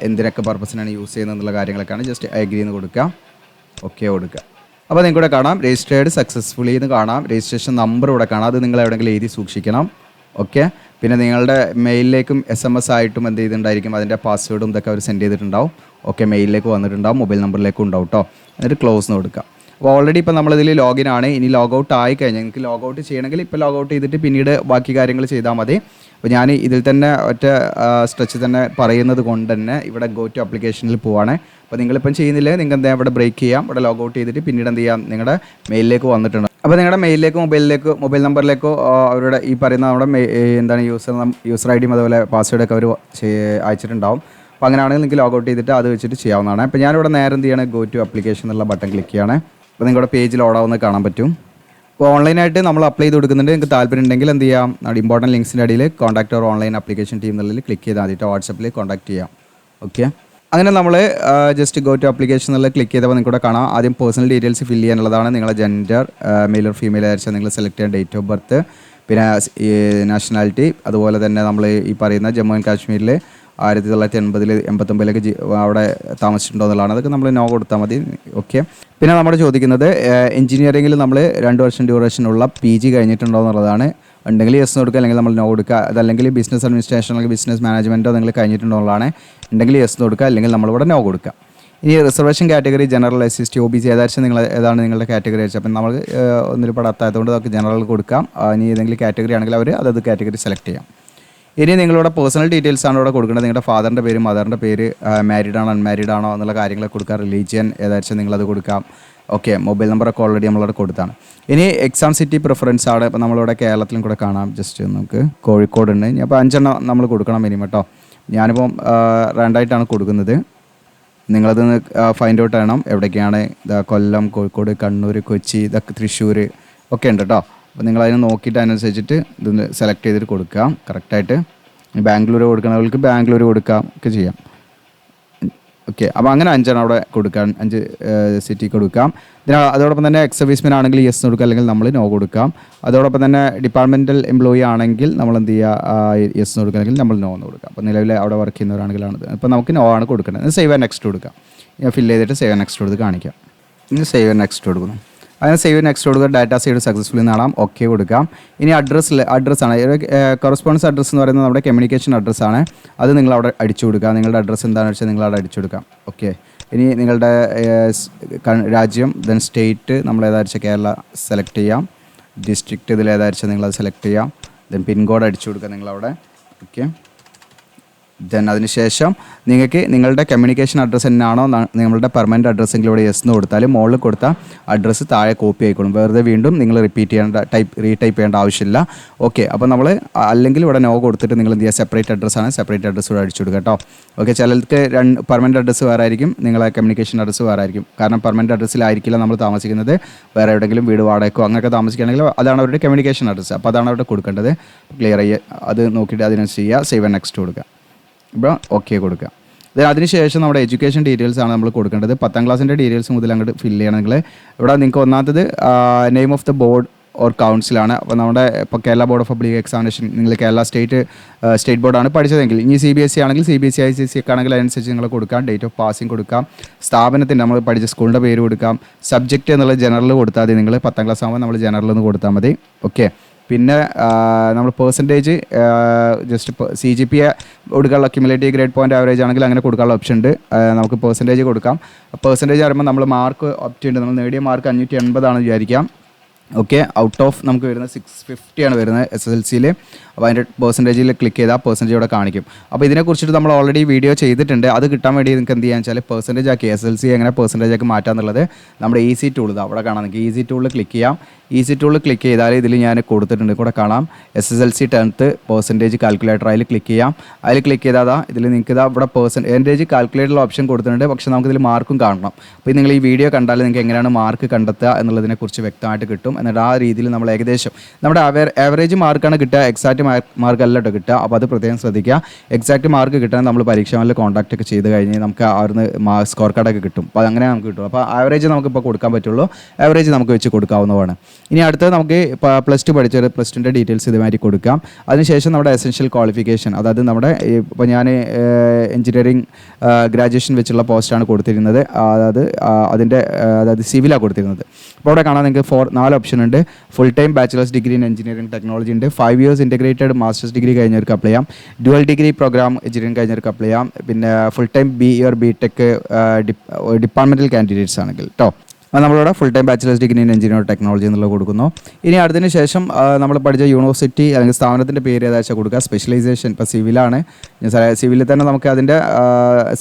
എന്തിനൊക്കെ പർപ്പസിനാണ് യൂസ് ചെയ്യുന്നത് എന്നുള്ള കാര്യങ്ങളൊക്കെയാണ്. ജസ്റ്റ് അഗ്രി എന്ന് കൊടുക്കുക, ഓക്കെ കൊടുക്കുക. അപ്പോൾ നിങ്ങൾക്കിവിടെ കാണാം രജിസ്റ്റേർഡ് സക്സസ്ഫുള്ളി എന്ന് കാണാം. രജിസ്ട്രേഷൻ നമ്പർ ഇവിടെ കാണാം, അത് നിങ്ങൾ എവിടെയെങ്കിലും എഴുതി സൂക്ഷിക്കണം. ഓക്കെ, പിന്നെ നിങ്ങളുടെ മെയിലിലേക്കും SMS ആയിട്ടും എന്ത് ചെയ്തിട്ടുണ്ടായിരിക്കും, അതിൻ്റെ പാസ്വേഡും ഇതൊക്കെ അവർ സെൻഡ് ചെയ്തിട്ടുണ്ടാവും. ഓക്കെ, മെയിലിലേക്ക് വന്നിട്ടുണ്ടാവും, മൊബൈൽ നമ്പറിലേക്കും ഉണ്ടാവും കേട്ടോ. എന്നിട്ട് ക്ലോസ് എന്ന് കൊടുക്കുക. അപ്പോൾ ഓൾറെഡി ഇപ്പോൾ നമ്മളിതിൽ ലോഗിൻ ആണ്. ഇനി ലോഗൗട്ട് ആയി കഴിഞ്ഞാൽ നിങ്ങൾക്ക് ലോഗൗട്ട് ചെയ്യണമെങ്കിൽ ഇപ്പോൾ ലോഗൗട്ട് ചെയ്തിട്ട് പിന്നീട് ബാക്കി കാര്യങ്ങൾ ചെയ്താൽ മതി. അപ്പോൾ ഞാൻ ഇതിൽ തന്നെ ഒറ്റ സ്ട്രെച്ച് തന്നെ പറയുന്നത് കൊണ്ട് തന്നെ ഇവിടെ ഗോ ടു ആപ്ലിക്കേഷനിൽ പോവാണ്. അപ്പോൾ നിങ്ങളിപ്പം ചെയ്യുന്നില്ല, നിങ്ങൾക്ക് എന്താ ഇവിടെ ബ്രേക്ക് ചെയ്യാം. ഇവിടെ ലോഗൗട്ട് ചെയ്തിട്ട് പിന്നീട് എന്ത് ചെയ്യാം, നിങ്ങളുടെ മെയിലിലേക്ക് വന്നിട്ടുണ്ട്. അപ്പോൾ നിങ്ങളുടെ മെയിലിലേക്കോ മൊബൈൽ നമ്പറിലേക്കോ അവരുടെ ഈ പറയുന്ന നമ്മുടെ എന്താണ് യൂസർ ID അതുപോലെ പാസ്വേഡൊക്കെ അവർ അയച്ചിട്ടുണ്ടാവും. അപ്പോൾ അങ്ങനെയാണെങ്കിൽ നിങ്ങൾക്ക് ലോഗൗട്ട് ചെയ്തിട്ട് അത് വെച്ചിട്ട് ചെയ്യാവുന്നതാണ്. അപ്പോൾ ഞാനിവിടെ നേരെ എന്ത് ചെയ്യണം, ഗോ ടു ആപ്ലിക്കേഷൻ എന്നുള്ള ബട്ടൺ ക്ലിക്ക് ചെയ്യാണ്. അപ്പോൾ നിങ്ങളുടെ പേജിൽ ഓടാവുന്നത് കാണാൻ പറ്റും. അപ്പോൾ ഓൺലൈനായിട്ട് നമ്മൾ അപ്ലൈ ചെയ്ത് കൊടുക്കുന്നുണ്ട്. നിങ്ങൾക്ക് താല്പര്യം ഉണ്ടെങ്കിൽ എന്ത് ചെയ്യാം, നമ്മുടെ ഇമ്പോർട്ടൻറ്റ് ലിങ്ക്സിൻ്റെ അടിയിൽ contact or online application team എന്നുള്ളതിൽ ക്ലിക്ക് ചെയ്താൽ മതിയിട്ട് വാട്സപ്പിൽ കോൺടാക്ട് ചെയ്യാം. ഓക്കെ, അങ്ങനെ നമ്മൾ ജസ്റ്റ് ഗോ ടു ആപ്ലിക്കേഷൻ എന്നുള്ള ക്ലിക്ക് ചെയ്തപ്പോൾ നിങ്ങൾക്കൂടെ കാണാം. ആദ്യം പേഴ്സണൽ ഡീറ്റെയിൽസ് ഫില്ല് ചെയ്യാനുള്ളതാണ്. നിങ്ങളെ ജെൻഡർ മെയിൽ ഓർ ഫീമെയിൽ ആയിരിച്ചാൽ നിങ്ങൾ സെലക്ട് ചെയ്യാൻ ഡേറ്റ് ഓഫ് ബർത്ത്, പിന്നെ നാഷണാലിറ്റി, അതുപോലെ തന്നെ നമ്മൾ ഈ പറയുന്ന ജമ്മു ആൻഡ് കാശ്മീരിൽ 1989 അവിടെ താമസിച്ചിട്ടുണ്ടോ എന്നുള്ളതാണ്. അതൊക്കെ നമ്മൾ നോ കൊടുത്താൽ മതി. ഓക്കെ, പിന്നെ നമ്മൾ ചോദിക്കുന്നത് എഞ്ചിനീയറിംഗിൽ നമ്മൾ 2 വർഷം ഡ്യൂറേഷനുള്ള PG കഴിഞ്ഞിട്ടുണ്ടോ എന്നുള്ളതാണ്. ഉണ്ടെങ്കിൽ യെസ് കൊടുക്കുക, അല്ലെങ്കിൽ നമ്മൾ നോ കൊടുക്കുക. അതല്ലെങ്കിൽ ബിസിനസ് അഡ്മിനിസ്ട്രേഷൻ അല്ലെങ്കിൽ ബിസിനസ് മാനേജ്മെൻറ്റോ നിങ്ങൾ കഴിഞ്ഞിട്ടുണ്ടോ എന്നുള്ളതാണ്. ഉണ്ടെങ്കിൽ യെസ് കൊടുക്കുക, അല്ലെങ്കിൽ നമ്മളിവിടെ നോ കൊടുക്കുക. ഇനി reservation category general, SC, OBC ഏതാണ് നിങ്ങളുടെ കാറ്റഗറി വെച്ചാൽ അപ്പം നമ്മൾ ഒന്നിൽ പെടാത്തതുകൊണ്ട് നമുക്ക് ജനറൽ കൊടുക്കാം. ഇനി ഏതെങ്കിലും കാറ്റഗറി ആണെങ്കിൽ അവർ അതത് കാറ്റഗറി സെലക്ട് ചെയ്യാം. ഇനി നിങ്ങളുടെ പേഴ്സണൽ ഡീറ്റെയിൽസ് ആണ് ഇവിടെ കൊടുക്കേണ്ടത്. നിങ്ങളുടെ ഫാദറിൻ്റെ പേര്, മദറിൻ്റെ പേര്, മാരീഡ് ആണോ അൺമാരീഡ് ആണോ എന്നുള്ള കാര്യങ്ങളൊക്കെ കൊടുക്കുക. റിലീജിയൻ ഏതാച്ചാൽ നിങ്ങളത് കൊടുക്കാം. ഓക്കെ, മൊബൈൽ നമ്പറൊക്കെ ഓൾറെഡി നമ്മളവിടെ കൊടുത്താണ്. ഇനി എക്സാം സിറ്റി പ്രിഫറൻസ് ആണ്. ഇപ്പോൾ നമ്മളിവിടെ കേരളത്തിലും കൂടെ കാണാം. ജസ്റ്റ് നമുക്ക് കോഴിക്കോടുണ്ട്. ഇനി അപ്പോൾ 5 എണ്ണം നമ്മൾ കൊടുക്കണം മിനിമം കേട്ടോ. ഞാനിപ്പം രണ്ടായിട്ടാണ് കൊടുക്കുന്നത്. നിങ്ങളത് ഫൈൻഡ് ഔട്ട് ചെയ്യണം എവിടേക്കാണ്. കൊല്ലം, കോഴിക്കോട്, കണ്ണൂർ, കൊച്ചി, ഇതൊക്കെ തൃശ്ശൂർ ഒക്കെ ഉണ്ട് കേട്ടോ. അപ്പോൾ നിങ്ങളതിനെ നോക്കിയിട്ട് അതിനനുസരിച്ചിട്ട് ഇതൊന്ന് സെലക്ട് ചെയ്തിട്ട് കൊടുക്കാം കറക്റ്റായിട്ട്. ബാംഗ്ലൂർ കൊടുക്കണവർക്ക് ബാംഗ്ലൂർ കൊടുക്കാം ഒക്കെ ചെയ്യാം. ഓക്കെ, അപ്പോൾ അങ്ങനെ 5 അവിടെ കൊടുക്കാം, 5 സിറ്റി കൊടുക്കാം. അതോടൊപ്പം തന്നെ എക്സ് സർവീസ്മെൻ ആണെങ്കിൽ യെസ് കൊടുക്കുക, അല്ലെങ്കിൽ നമ്മൾ നോ കൊടുക്കാം. അതോടൊപ്പം തന്നെ ഡിപ്പാർട്ട്മെൻറ്റൽ എംപ്ലോയി ആണെങ്കിൽ നമ്മൾ എന്ത് ചെയ്യുക, യെസ് കൊടുക്കുക, അല്ലെങ്കിൽ നമ്മൾ നോ എന്ന് കൊടുക്കാം. അപ്പോൾ നിലവിൽ അവിടെ വർക്ക് ചെയ്യുന്നവരാണെങ്കിലാണത്. അപ്പോൾ നമുക്ക് നോ ആണ് കൊടുക്കേണ്ടത്. സേവ് ആൻഡ് നെക്സ്റ്റ് കൊടുക്കാം. ഞാൻ ഫില്ല് ചെയ്തിട്ട് സേവ് ആൻഡ് നെക്സ്റ്റ് കൊടുത്ത് കാണിക്കാം. ഇനി സേവ് ആൻഡ് നെക്സ്റ്റ് കൊടുക്കുന്നു. അങ്ങനെ സേവ് നെക്സ്റ്റ് കൊടുക്കുക. ഡാറ്റ സൈഡ് സക്സസ്ഫുള്ളി കാണാം. ഓക്കെ കൊടുക്കാം. ഇനി അഡ്രസ്സാണ്. കറസ്പോണ്ടൻസ് അഡ്രസ്സ് എന്ന് പറയുന്നത് നമ്മുടെ കമ്മ്യൂണിക്കേഷൻ അഡ്രസ്സാണ്. അത് നിങ്ങൾ അവിടെ അടിച്ചു കൊടുക്കുക. നിങ്ങളുടെ അഡ്രസ്സ് എന്താണെന്ന് വെച്ചാൽ നിങ്ങൾ അവിടെ അടിച്ചു കൊടുക്കാം. ഓക്കെ, ഇനി നിങ്ങളുടെ രാജ്യം, ദെൻ സ്റ്റേറ്റ് നമ്മൾ ഏതാണെന്ന് കേരള സെലക്ട് ചെയ്യാം. ഡിസ്ട്രിക്റ്റ് ഇതിൽ ഏതാണെന്ന് നിങ്ങളത് സെലക്ട് ചെയ്യാം. ദെൻ പിൻകോഡ് അടിച്ചു കൊടുക്കുക നിങ്ങളവിടെ. ഓക്കെ, ദെൻ അതിനുശേഷം നിങ്ങൾക്ക് നിങ്ങളുടെ കമ്മ്യൂണിക്കേഷൻ അഡ്രസ്സ് തന്നെയാണോ നിങ്ങളുടെ പെർമനൻറ്റ് അഡ്രസ്സെങ്കിലും ഇവിടെ യെസ് എന്ന് കൊടുത്താൽ മുകളിൽ കൊടുത്ത അഡ്രസ്സ് താഴെ കോപ്പി ആയിക്കോളും. വെറുതെ വീണ്ടും നിങ്ങൾ റിപ്പീറ്റ് ചെയ്യേണ്ട റീടൈപ്പ് ചെയ്യേണ്ട ആവശ്യമില്ല. ഓക്കെ, അപ്പോൾ നമ്മൾ അല്ലെങ്കിൽ ഇവിടെ നോ കൊടുത്തിട്ട് നിങ്ങൾ എന്ത് ചെയ്യുക, സെപ്പറേറ്റ് അഡ്രസ്സാണ്, സെപ്പറേറ്റ് അഡ്രസ്സ് ഇവിടെ അടിച്ചു കൊടുക്കുക കേട്ടോ. ഓക്കെ, ചിലർക്ക് പെർമനൻറ്റ് അഡ്രസ്സ് വേറെ ആയിരിക്കും, നിങ്ങളെ കമ്മ്യൂണിക്കേഷൻ അഡ്രസ്സ് വേറെ ആയിരിക്കും. കാരണം പെർമനൻറ്റ് അഡ്രസ്സിലായിരിക്കില്ല നമ്മൾ താമസിക്കുന്നത്, വേറെ എവിടെയെങ്കിലും വീട് വാടകയ്ക്കോ അങ്ങനെയൊക്കെ താമസിക്കുകയാണെങ്കിൽ അതാണ് അവരുടെ കമ്മ്യൂണിക്കേഷൻ അഡ്രസ്സ്. അപ്പോൾ അതാണ് അവിടെ കൊടുക്കേണ്ടത്. ക്ലിയർ ചെയ്യുക, അത് നോക്കിയിട്ട് അതിനനുസരിച്ച് ചെയ്യുക. സേവ് ആൻഡ് നെക്സ്റ്റ് കൊടുക്കുക. ഇപ്പോൾ ഓക്കെ കൊടുക്കുക. അതിനുശേഷം നമ്മുടെ എഡ്യൂക്കേഷൻ ഡീറ്റെയിൽസ് ആണ് നമ്മൾ കൊടുക്കേണ്ടത്. 10ാം ക്ലാസ്സിൻ്റെ ഡീറ്റെയിൽസ് മുതൽ അങ്ങോട്ട് ഫില്ല് ചെയ്യണം നിങ്ങൾ. ഇവിടെ നിങ്ങൾക്ക് ഒന്നാമത്തത് name of the board or കൗൺസിലാണ്. അപ്പോൾ നമ്മുടെ ഇപ്പോൾ Kerala board of public examination, നിങ്ങൾ കേരള സ്റ്റേറ്റ് ബോർഡാണ് പഠിച്ചതെങ്കിൽ, ഇനി CBSE ആണെങ്കിൽ CBSE ICSE ഒക്കെ ആണെങ്കിൽ അതിനനുസരിച്ച് നിങ്ങൾ കൊടുക്കാം. ഡേറ്റ് ഓഫ് പാസിംഗ് കൊടുക്കാം, സ്ഥാപനത്തിൻ്റെ നമ്മൾ പഠിച്ച സ്കൂളിൻ്റെ പേര് കൊടുക്കാം, സബ്ജക്റ്റ് എന്നുള്ള ജനറൽ കൊടുത്താൽ മതി. നിങ്ങൾ 10ാം ക്ലാസ് ആകുമ്പോൾ നമ്മൾ ജനറൽ എന്ന് കൊടുത്താൽ മതി. ഓക്കെ. പിന്നെ നമ്മൾ പെർസെൻറ്റേജ് ജസ്റ്റ് CGPA കൊടുക്കാനുള്ള ക്യുമുലേറ്റീവ് ഗ്രേഡ് പോയിൻ്റ് ആവറേജ് ആണെങ്കിൽ അങ്ങനെ കൊടുക്കാനുള്ള ഓപ്ഷൻ ഉണ്ട്. നമുക്ക് പെർസെൻറ്റേജ് കൊടുക്കാം. പെർസെൻറ്റേജ് പറയുമ്പോൾ നമ്മൾ മാർക്ക് ഒപ്റ്റ് നമ്മൾ നേടിയ മാർക്ക് 580 ആണെന്ന് വിചാരിക്കാം. ഓക്കെ. ഔട്ട് ഓഫ് നമുക്ക് വരുന്നത് 650 ആണ് വരുന്നത് SSLCയിൽ. അപ്പോൾ അതിൻ്റെ പെർസെൻറ്റേജിൽ ക്ലിക്ക് ചെയ്താൽ പെർസെൻറ്റേജ് ഇവിടെ കാണിക്കും. അപ്പോൾ ഇതിനെക്കുറിച്ചിട്ട് നമ്മൾ ഓൾറെഡി വീഡിയോ ചെയ്തിട്ടുണ്ട്. അത് കിട്ടാൻ വേണ്ടി നിങ്ങൾക്ക് എന്ത് ചെയ്യാന്ന് വെച്ചാൽ പെർസെൻറ്റേജ് ആക്കി SSLC എങ്ങനെ പെർസെൻറ്റേജ് ആക്കി മാറ്റാന്നുള്ളത് നമ്മുടെ ഈസി ടൂൾ അവിടെ കാണാം. നിങ്ങൾക്ക് ഈസി ടൂളിൽ ക്ലിക്ക് ചെയ്യാം. ഈസി ടൂളിൽ ക്ലിക്ക് ചെയ്താൽ ഇതിൽ ഞാൻ കൊടുത്തിട്ടുണ്ട്, കൂടെ കാണാം. SSLC 10th പെർസെൻറ്റേജ് കാൽക്കുലേറ്റർ, അതിൽ ക്ലിക്ക് ചെയ്യാം. അതിൽ ക്ലിക്ക് ചെയ്താൽ ഇതിൽ നിങ്ങൾക്ക് ഇവിടെ പെർസെൻറ്റേജ് കാൽക്കുലേറ്ററിൽ ഓപ്ഷൻ കൊടുത്തിട്ടുണ്ട്. പക്ഷേ നമുക്കിതിൽ മാർക്കും കാണണം. അപ്പോൾ നിങ്ങൾ ഈ വീഡിയോ കണ്ടാൽ നിങ്ങൾക്ക് എങ്ങനെയാണ് മാർക്ക് കണ്ടെത്തുക എന്നുള്ളതിനെക്കുറിച്ച് വ്യക്തമായിട്ട് കിട്ടും. എന്നിട്ട് ആ രീതിയിൽ നമ്മൾ ഏകദേശം നമ്മുടെ ആവറേജ് മാർക്കാണ് കിട്ടുക, എക്സാക്റ്റ് മാർക്ക് അല്ല കേട്ടോ കിട്ടുക. അപ്പോൾ അത് പ്രത്യേകം ശ്രദ്ധിക്കുക. എക്സാക്റ്റ് മാർക്ക് കിട്ടാൻ നമ്മൾ പരീക്ഷകളിൽ കോൺടാക്റ്റ് ഒക്കെ ചെയ്ത് കഴിഞ്ഞ് നമുക്ക് അവിടുന്ന് സ്കോർ കാർഡൊക്കെ കിട്ടും. അപ്പോൾ അങ്ങനെ നമുക്ക് കിട്ടും. അപ്പോൾ ആവറേജ് നമുക്കിപ്പോൾ കൊടുക്കാൻ പറ്റുള്ളൂ. ആവറേജ് നമുക്ക് വെച്ച് കൊടുക്കാവുന്നതാണ്. ഇനി അടുത്തത് നമുക്ക് +2 പഠിച്ചൊരു +2ൻ്റെ ഡീറ്റെയിൽസ് ഇതുമാതിരി കൊടുക്കാം. അതിനുശേഷം നമ്മുടെ എസെൻഷ്യൽ ക്വാളിഫിക്കേഷൻ, അതായത് നമ്മുടെ ഇപ്പോൾ ഞാൻ എഞ്ചിനീയറിംഗ് ഗ്രാജുവേഷൻ വെച്ചുള്ള പോസ്റ്റാണ് കൊടുത്തിരുന്നത്. അതായത് സിവിലാണ് കൊടുത്തിരുന്നത്. അപ്പോൾ അവിടെ കാണാൻ നിങ്ങൾക്ക് 4 ഓപ്ഷൻ ഉണ്ട്. Full time bachelor's degree in engineering technology ഉണ്ട്. 5 years ഇൻ്റഗ്രേറ്റഡ് മാസ്റ്റേഴ്സ് ഡിഗ്രി കഴിഞ്ഞവർക്ക് അപ്ലൈ ചെയ്യാം. ഡ്യുവൽ ഡിഗ്രി പ്രോഗ്രാം എഞ്ചിനീയറിംഗ് കഴിഞ്ഞവർക്ക് അപ്ലൈ ചെയ്യാം. പിന്നെ full time BE/BTech departmental candidates ആണെങ്കിൽ കേട്ടോ. നമ്മളിവിടെ full time bachelor's degree in engineering technology എന്നുള്ളത് കൊടുക്കുന്നു. ഇനി അതിന് ശേഷം നമ്മൾ പഠിച്ച യൂണിവേഴ്സിറ്റി അല്ലെങ്കിൽ സ്ഥാപനത്തിൻ്റെ പേര് ഏതാച്ചാൽ കൊടുക്കുക. സ്പെഷ്യലൈസേഷൻ ഇപ്പോൾ സിവിലാണ്. സിവിലിൽ തന്നെ നമുക്ക് അതിൻ്റെ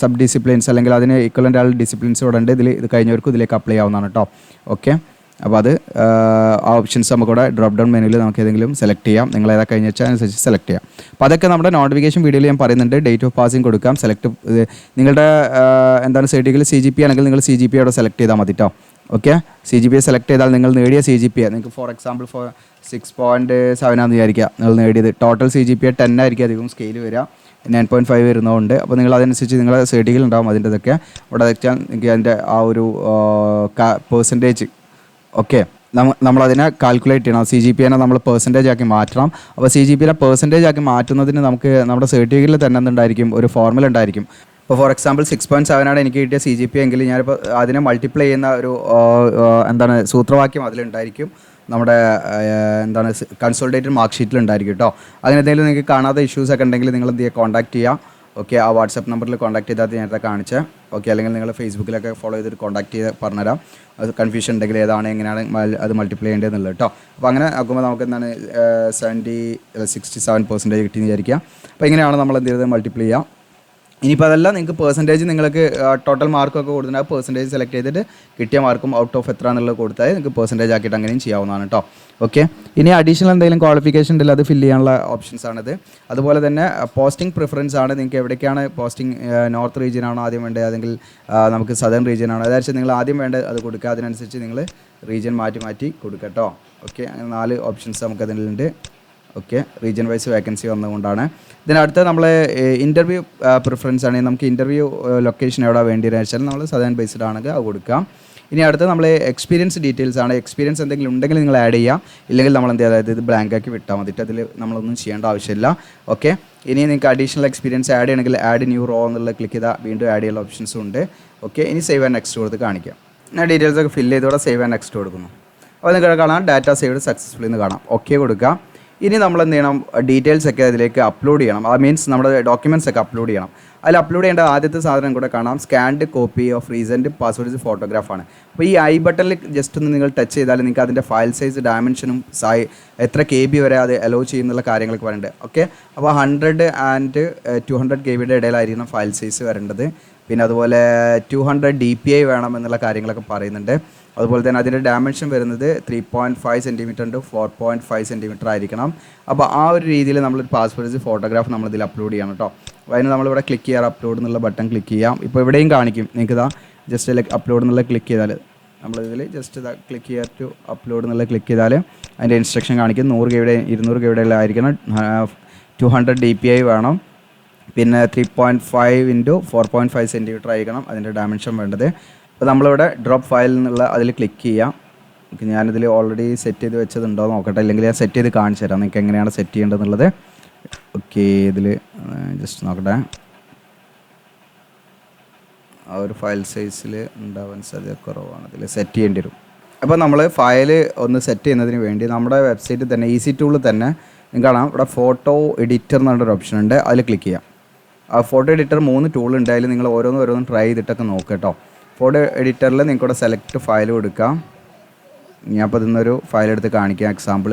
സബ് ഡിസിപ്ലിൻസ് അല്ലെങ്കിൽ അതിന് ഈക്വലൻ്റ് ആയ ഡിസിപ്ലിൻസ് ഇവിടെ ഉണ്ട്. ഇത് കഴിഞ്ഞവർക്കും ഇതിലേക്ക് അപ്ലൈ ആവുന്നതാണ് കേട്ടോ. ഓക്കെ. അപ്പോൾ അത് ആ ഓപ്ഷൻസ് നമുക്കിവിടെ ഡ്രോപ്പ് ഡൗൺ മെനുവിൽ നമുക്ക് ഏതെങ്കിലും സെലക്ട് ചെയ്യാം. നിങ്ങൾ ഏതാ കഴിഞ്ഞ വെച്ചാൽ അനുസരിച്ച് സെലക്ട് ചെയ്യാം. അപ്പോൾ അതൊക്കെ നമ്മുടെ നോട്ടിഫിക്കേഷൻ വീഡിയോയിൽ ഞാൻ പറയുന്നുണ്ട്. ഡേറ്റ് ഓഫ് പാസിംഗ് കൊടുക്കാം. സെലക്ട് നിങ്ങളുടെ എന്താണ് സർട്ടിഫിക്കറ്റ് CGPA ആണെങ്കിൽ നിങ്ങൾ CGPA അവിടെ സെലക്ട് ചെയ്താൽ മതി കേട്ടോ. ഓക്കെ. CGPA സെലക്ട് ചെയ്താൽ നിങ്ങൾ നേടിയ CGPA നിങ്ങൾക്ക് ഫോർ എക്സാമ്പിൾ 6.7 ആണെന്ന് വിചാരിക്കുക നിങ്ങൾ നേടിയത്. ടോട്ടൽ CGPA 10 ആയിരിക്കും അധികം സ്കെയിൽ വരിക. 9.5 വരുന്നതുകൊണ്ട് അപ്പോൾ നിങ്ങൾ അതനുസരിച്ച് നിങ്ങളുടെ സർട്ടിഫിക്കറ്റ് ഉണ്ടാവും. അതിൻ്റെ ഇതൊക്കെ ഇവിടെ വെച്ചാൽ നിങ്ങൾക്ക് അതിൻ്റെ ആ ഒരു പെർസെൻറ്റേജ് ഓക്കെ നമ്മളതിനെ കാൽക്കുലേറ്റ് ചെയ്യണം. CGPA നമ്മൾ പെർസെൻറ്റേജ് ആക്കി മാറ്റണം. അപ്പോൾ CGPA പെർസെൻറ്റേജ് ആക്കി മാറ്റുന്നതിന് നമുക്ക് നമ്മുടെ സർട്ടിഫിക്കറ്റിൽ തന്നെ എന്തുണ്ടായിരിക്കും, ഒരു ഫോർമുല ഉണ്ടായിരിക്കും. ഇപ്പോൾ ഫോർ എക്സാമ്പിൾ 6.7 ആണ് എനിക്ക് കിട്ടിയ CGPA എങ്കിൽ ഞാനിപ്പോൾ അതിനെ മൾട്ടിപ്ലൈ ചെയ്യുന്ന ഒരു സൂത്രവാക്യം അതിലുണ്ടായിരിക്കും. നമ്മുടെ കൺസോളിഡേറ്റഡ് മാർക്ക് ഷീറ്റിൽ ഉണ്ടായിരിക്കും കേട്ടോ. അങ്ങനെ എന്തെങ്കിലും നിങ്ങൾക്ക് കാണാത്ത ഇഷ്യൂസ് ഒക്കെ ഉണ്ടെങ്കിൽ നിങ്ങൾ എന്ത് ചെയ്യുക, കോൺടാക്ട് ചെയ്യുക. ഓക്കെ. ആ വാട്സപ്പ് നമ്പറിൽ കോൺടാക്ട് ചെയ്താൽ നേരത്തെ കാണിച്ചേ. ഓക്കെ. അല്ലെങ്കിൽ നിങ്ങൾ ഫേസ്ബുക്കിലൊക്കെ ഫോളോ ചെയ്തിട്ട് കോൺടാക്ട് ചെയ്ത് പറഞ്ഞുതരാം. അത് കൺഫ്യൂഷൻ ഉണ്ടെങ്കിൽ ഏതാണ് എങ്ങനെയാണ് അത് മൾട്ടിപ്ലൈ ചെയ്യേണ്ടതെന്നുള്ളത് കേട്ടോ. അപ്പോൾ അങ്ങനെ ആക്കുമ്പോൾ നമുക്ക് എന്താണ് 67% കിട്ടിയെന്ന് വിചാരിക്കുക. അപ്പോൾ ഇങ്ങനെയാണ് നമ്മൾ എന്ത് ചെയ്തത് മൾട്ടിപ്ലൈ ചെയ്യുക. ഇനിയിപ്പോൾ അതല്ല നിങ്ങൾക്ക് പെർസെൻറ്റേജ് നിങ്ങൾക്ക് ടോട്ടൽ മാർക്കൊക്കെ കൊടുത്തിട്ട് ആ പെർസെൻറ്റേജ് സെലക്ട് ചെയ്തിട്ട് കിട്ടിയ മാർക്കും ഔട്ട് ഓഫ് എത്ര എന്നുള്ളത് കൊടുത്താൽ നിങ്ങൾക്ക് പെർസെൻറ്റേജ് ആക്കിയിട്ട് അങ്ങനെയും ചെയ്യാവുന്നതാണ് കേട്ടോ. ഓക്കെ. ഇനി അഡീഷണൽ എന്തെങ്കിലും ക്വാളിഫിക്കേഷൻ ഉണ്ടെങ്കിൽ അത് ഫില്ല് ചെയ്യാനുള്ള ഓപ്ഷൻസ് ആണിത്. അതുപോലെ തന്നെ പോസ്റ്റിംഗ് പ്രിഫറൻസ് ആണ്. നിങ്ങൾക്ക് എവിടേക്കാണ് പോസ്റ്റിംഗ്, നോർത്ത് റീജിയൻ ആണോ ആദ്യം വേണ്ടത്, അല്ലെങ്കിൽ നമുക്ക് സദേൺ റീജിയൻ ആണോ, അതായത് നിങ്ങൾ ആദ്യം വേണ്ടത് അത് കൊടുക്കുക. അതിനനുസരിച്ച് നിങ്ങൾ റീജിയൻ മാറ്റി കൊടുക്കുക കേട്ടോ. ഓക്കെ. അങ്ങനെ 4 ഓപ്ഷൻസ് നമുക്കതിലുണ്ട്. ഓക്കെ. റീജിയൻ വൈസ് വേക്കൻസി വന്നുകൊണ്ടാണ്. ഇതിനടുത്ത് നമ്മൾ ഇൻ്റർവ്യൂ പ്രിഫറൻസ് ആണെങ്കിൽ നമുക്ക് ഇൻ്റർവ്യൂ ലൊക്കേഷൻ എവിടെ വേണ്ടിയെന്ന് വെച്ചാൽ നമ്മൾ സദേൺ ബേസ്ഡ് ആണെങ്കിൽ അത് കൊടുക്കാം. ഇനി അടുത്ത് നമ്മൾ എക്സ്പീരിയൻസ് ഡീറ്റെയിൽസ് ആണ്. എക്സ്പീരിയൻസ് എന്തെങ്കിലും ഉണ്ടെങ്കിൽ നിങ്ങൾ ആഡ് ചെയ്യാം. ഇല്ലെങ്കിൽ നമ്മൾ എന്ത് ചെയ്യുക, അതായത് ഇത് ബ്ലാങ്ക് ആക്കി വിട്ടാൽ മതിട്ട്, അതിൽ നമ്മളൊന്നും ചെയ്യേണ്ട ആവശ്യമില്ല. ഓക്കെ. ഇനി നിങ്ങൾക്ക് അഡീഷണൽ എക്സ്പീരിയൻസ് ആഡ് ചെയ്യണമെങ്കിൽ ആഡ് ന്യൂ റോ എന്നുള്ള ക്ലിക്ക് ചെയ്താൽ വീണ്ടും ആഡ് ചെയ്യാനുള്ള ഓപ്ഷൻസും ഉണ്ട്. ഓക്കെ. ഇനി സേവ് ആൻഡ് നെക്സ്റ്റ് കൊടുത്ത് കാണിക്കാം. ഞാൻ ഡീറ്റെയിൽസ് ഒക്കെ ഫില്ല് ചെയ്തോടെ സേവ് ആൻഡ് നെക്സ്റ്റ് കൊടുക്കുന്നു. അപ്പോൾ നിങ്ങൾക്ക് കാണാം ഡാറ്റ സേവ്ഡ് സക്സസ്ഫുള്ളി എന്ന് കാണാം. ഓക്കെ കൊടുക്കാം. ഇനി നമ്മൾ എന്ത് ചെയ്യണം, ഡീറ്റെയിൽസ് ഒക്കെ അതിലേക്ക് അപ്ലോഡ് ചെയ്യണം. ആ മീൻസ് നമ്മുടെ ഡോക്യുമെൻറ്റ്സ് ഒക്കെ അപ്ലോഡ് ചെയ്യണം. അതിൽ അപ്ലോഡ് ചെയ്യേണ്ട ആദ്യത്തെ സാധനം കൂടെ കാണാം, scanned copy of recent password ഫോട്ടോഗ്രാഫാണ്. അപ്പോൾ ഈ ഐ ബട്ടണിൽ ജസ്റ്റ് ഒന്ന് നിങ്ങൾ ടച്ച് ചെയ്താൽ നിങ്ങൾക്ക് അതിൻ്റെ ഫയൽ സൈസ്, ഡയമെൻഷനും എത്ര KB വരെ അത് അലോ ചെയ്യുന്നുള്ള കാര്യങ്ങളൊക്കെ പറയുന്നുണ്ട്. ഓക്കെ. അപ്പോൾ 100 and 200 KB ഇടയിലായിരിക്കണം ഫയൽ സൈസ് വരേണ്ടത്. പിന്നെ അതുപോലെ 200 DPI വേണം എന്നുള്ള കാര്യങ്ങളൊക്കെ പറയുന്നുണ്ട്. അതുപോലെ തന്നെ അതിൻ്റെ ഡയമെൻഷൻ വരുന്നത് 3.5 cm to 4.5 cm ആയിരിക്കണം. അപ്പോൾ ആ ഒരു രീതിയിൽ നമ്മളൊരു പാസ്വേഡ് ഫോട്ടോഗ്രാഫ് നമ്മളിതിൽ അപ്ലോഡ് ചെയ്യണം കേട്ടോ. അപ്പോൾ അതിന് നമ്മളിവിടെ ക്ലിക്ക് ചെയ്യാം, അപ്ലോഡ് എന്നുള്ള ബട്ടൺ ക്ലിക്ക് ചെയ്യാം. ഇപ്പോൾ ഇവിടെയും കാണിക്കും നിങ്ങൾക്ക് ഇതാ ജസ്റ്റ് അപ്ലോഡ് എന്നുള്ള ക്ലിക്ക് ചെയ്താൽ നമ്മളിതിൽ ജസ്റ്റ് ഇതാ ക്ലിക്ക് ചെയ്യാം ടു അപ്ലോഡ് എന്നുള്ള ക്ലിക്ക് ചെയ്താൽ അതിൻ്റെ ഇൻസ്ട്രക്ഷൻ കാണിക്കും. 100 KB 200 KB ആയിരിക്കണം. 200 DPI വേണം. പിന്നെ 3.5 × 4.5 ആയിരിക്കണം അതിൻ്റെ ഡയമെൻഷൻ വേണ്ടത്. അപ്പോൾ നമ്മളിവിടെ ഡ്രോപ്പ് ഫയൽ എന്നുള്ള അതിൽ ക്ലിക്ക് ചെയ്യാം. ഞാനിതിൽ ഓൾറെഡി സെറ്റ് ചെയ്ത് വെച്ചതുണ്ടോ നോക്കട്ടെ, അല്ലെങ്കിൽ ഞാൻ സെറ്റ് ചെയ്ത് കാണിച്ചു തരാം നിങ്ങൾക്ക് എങ്ങനെയാണ് സെറ്റ് ചെയ്യേണ്ടതെന്നുള്ളത്. ഓക്കെ, ഇതിൽ ജസ്റ്റ് നോക്കട്ടെ. ആ ഒരു ഫയൽ സൈസിൽ ഉണ്ടാവാൻ സാധ്യത കുറവാണ്, ഇതിൽ സെറ്റ് ചെയ്യേണ്ടി വരും. അപ്പോൾ നമ്മൾ ഫയൽ ഒന്ന് സെറ്റ് ചെയ്യുന്നതിന് വേണ്ടി നമ്മുടെ വെബ്സൈറ്റിൽ തന്നെ ഈസി ടൂളിൽ തന്നെ നിങ്ങൾക്ക് കാണാം ഇവിടെ ഫോട്ടോ എഡിറ്റർ എന്ന് പറഞ്ഞൊരു ഓപ്ഷൻ ഉണ്ട്, അതിൽ ക്ലിക്ക് ചെയ്യാം. ആ ഫോട്ടോ എഡിറ്റർ 3 ടൂൾ ഉണ്ട്, അതിൽ നിങ്ങൾ ഓരോന്നും ട്രൈ ചെയ്തിട്ടൊക്കെ നോക്കുക കേട്ടോ. ഫോട്ടോ എഡിറ്ററിൽ നിങ്ങൾക്കിവിടെ സെലക്ട് ഫയൽ കൊടുക്കാം. ഞാൻ അപ്പോൾ ഇതിന്നൊരു ഫയൽ എടുത്ത് കാണിക്കാം എക്സാമ്പിൾ.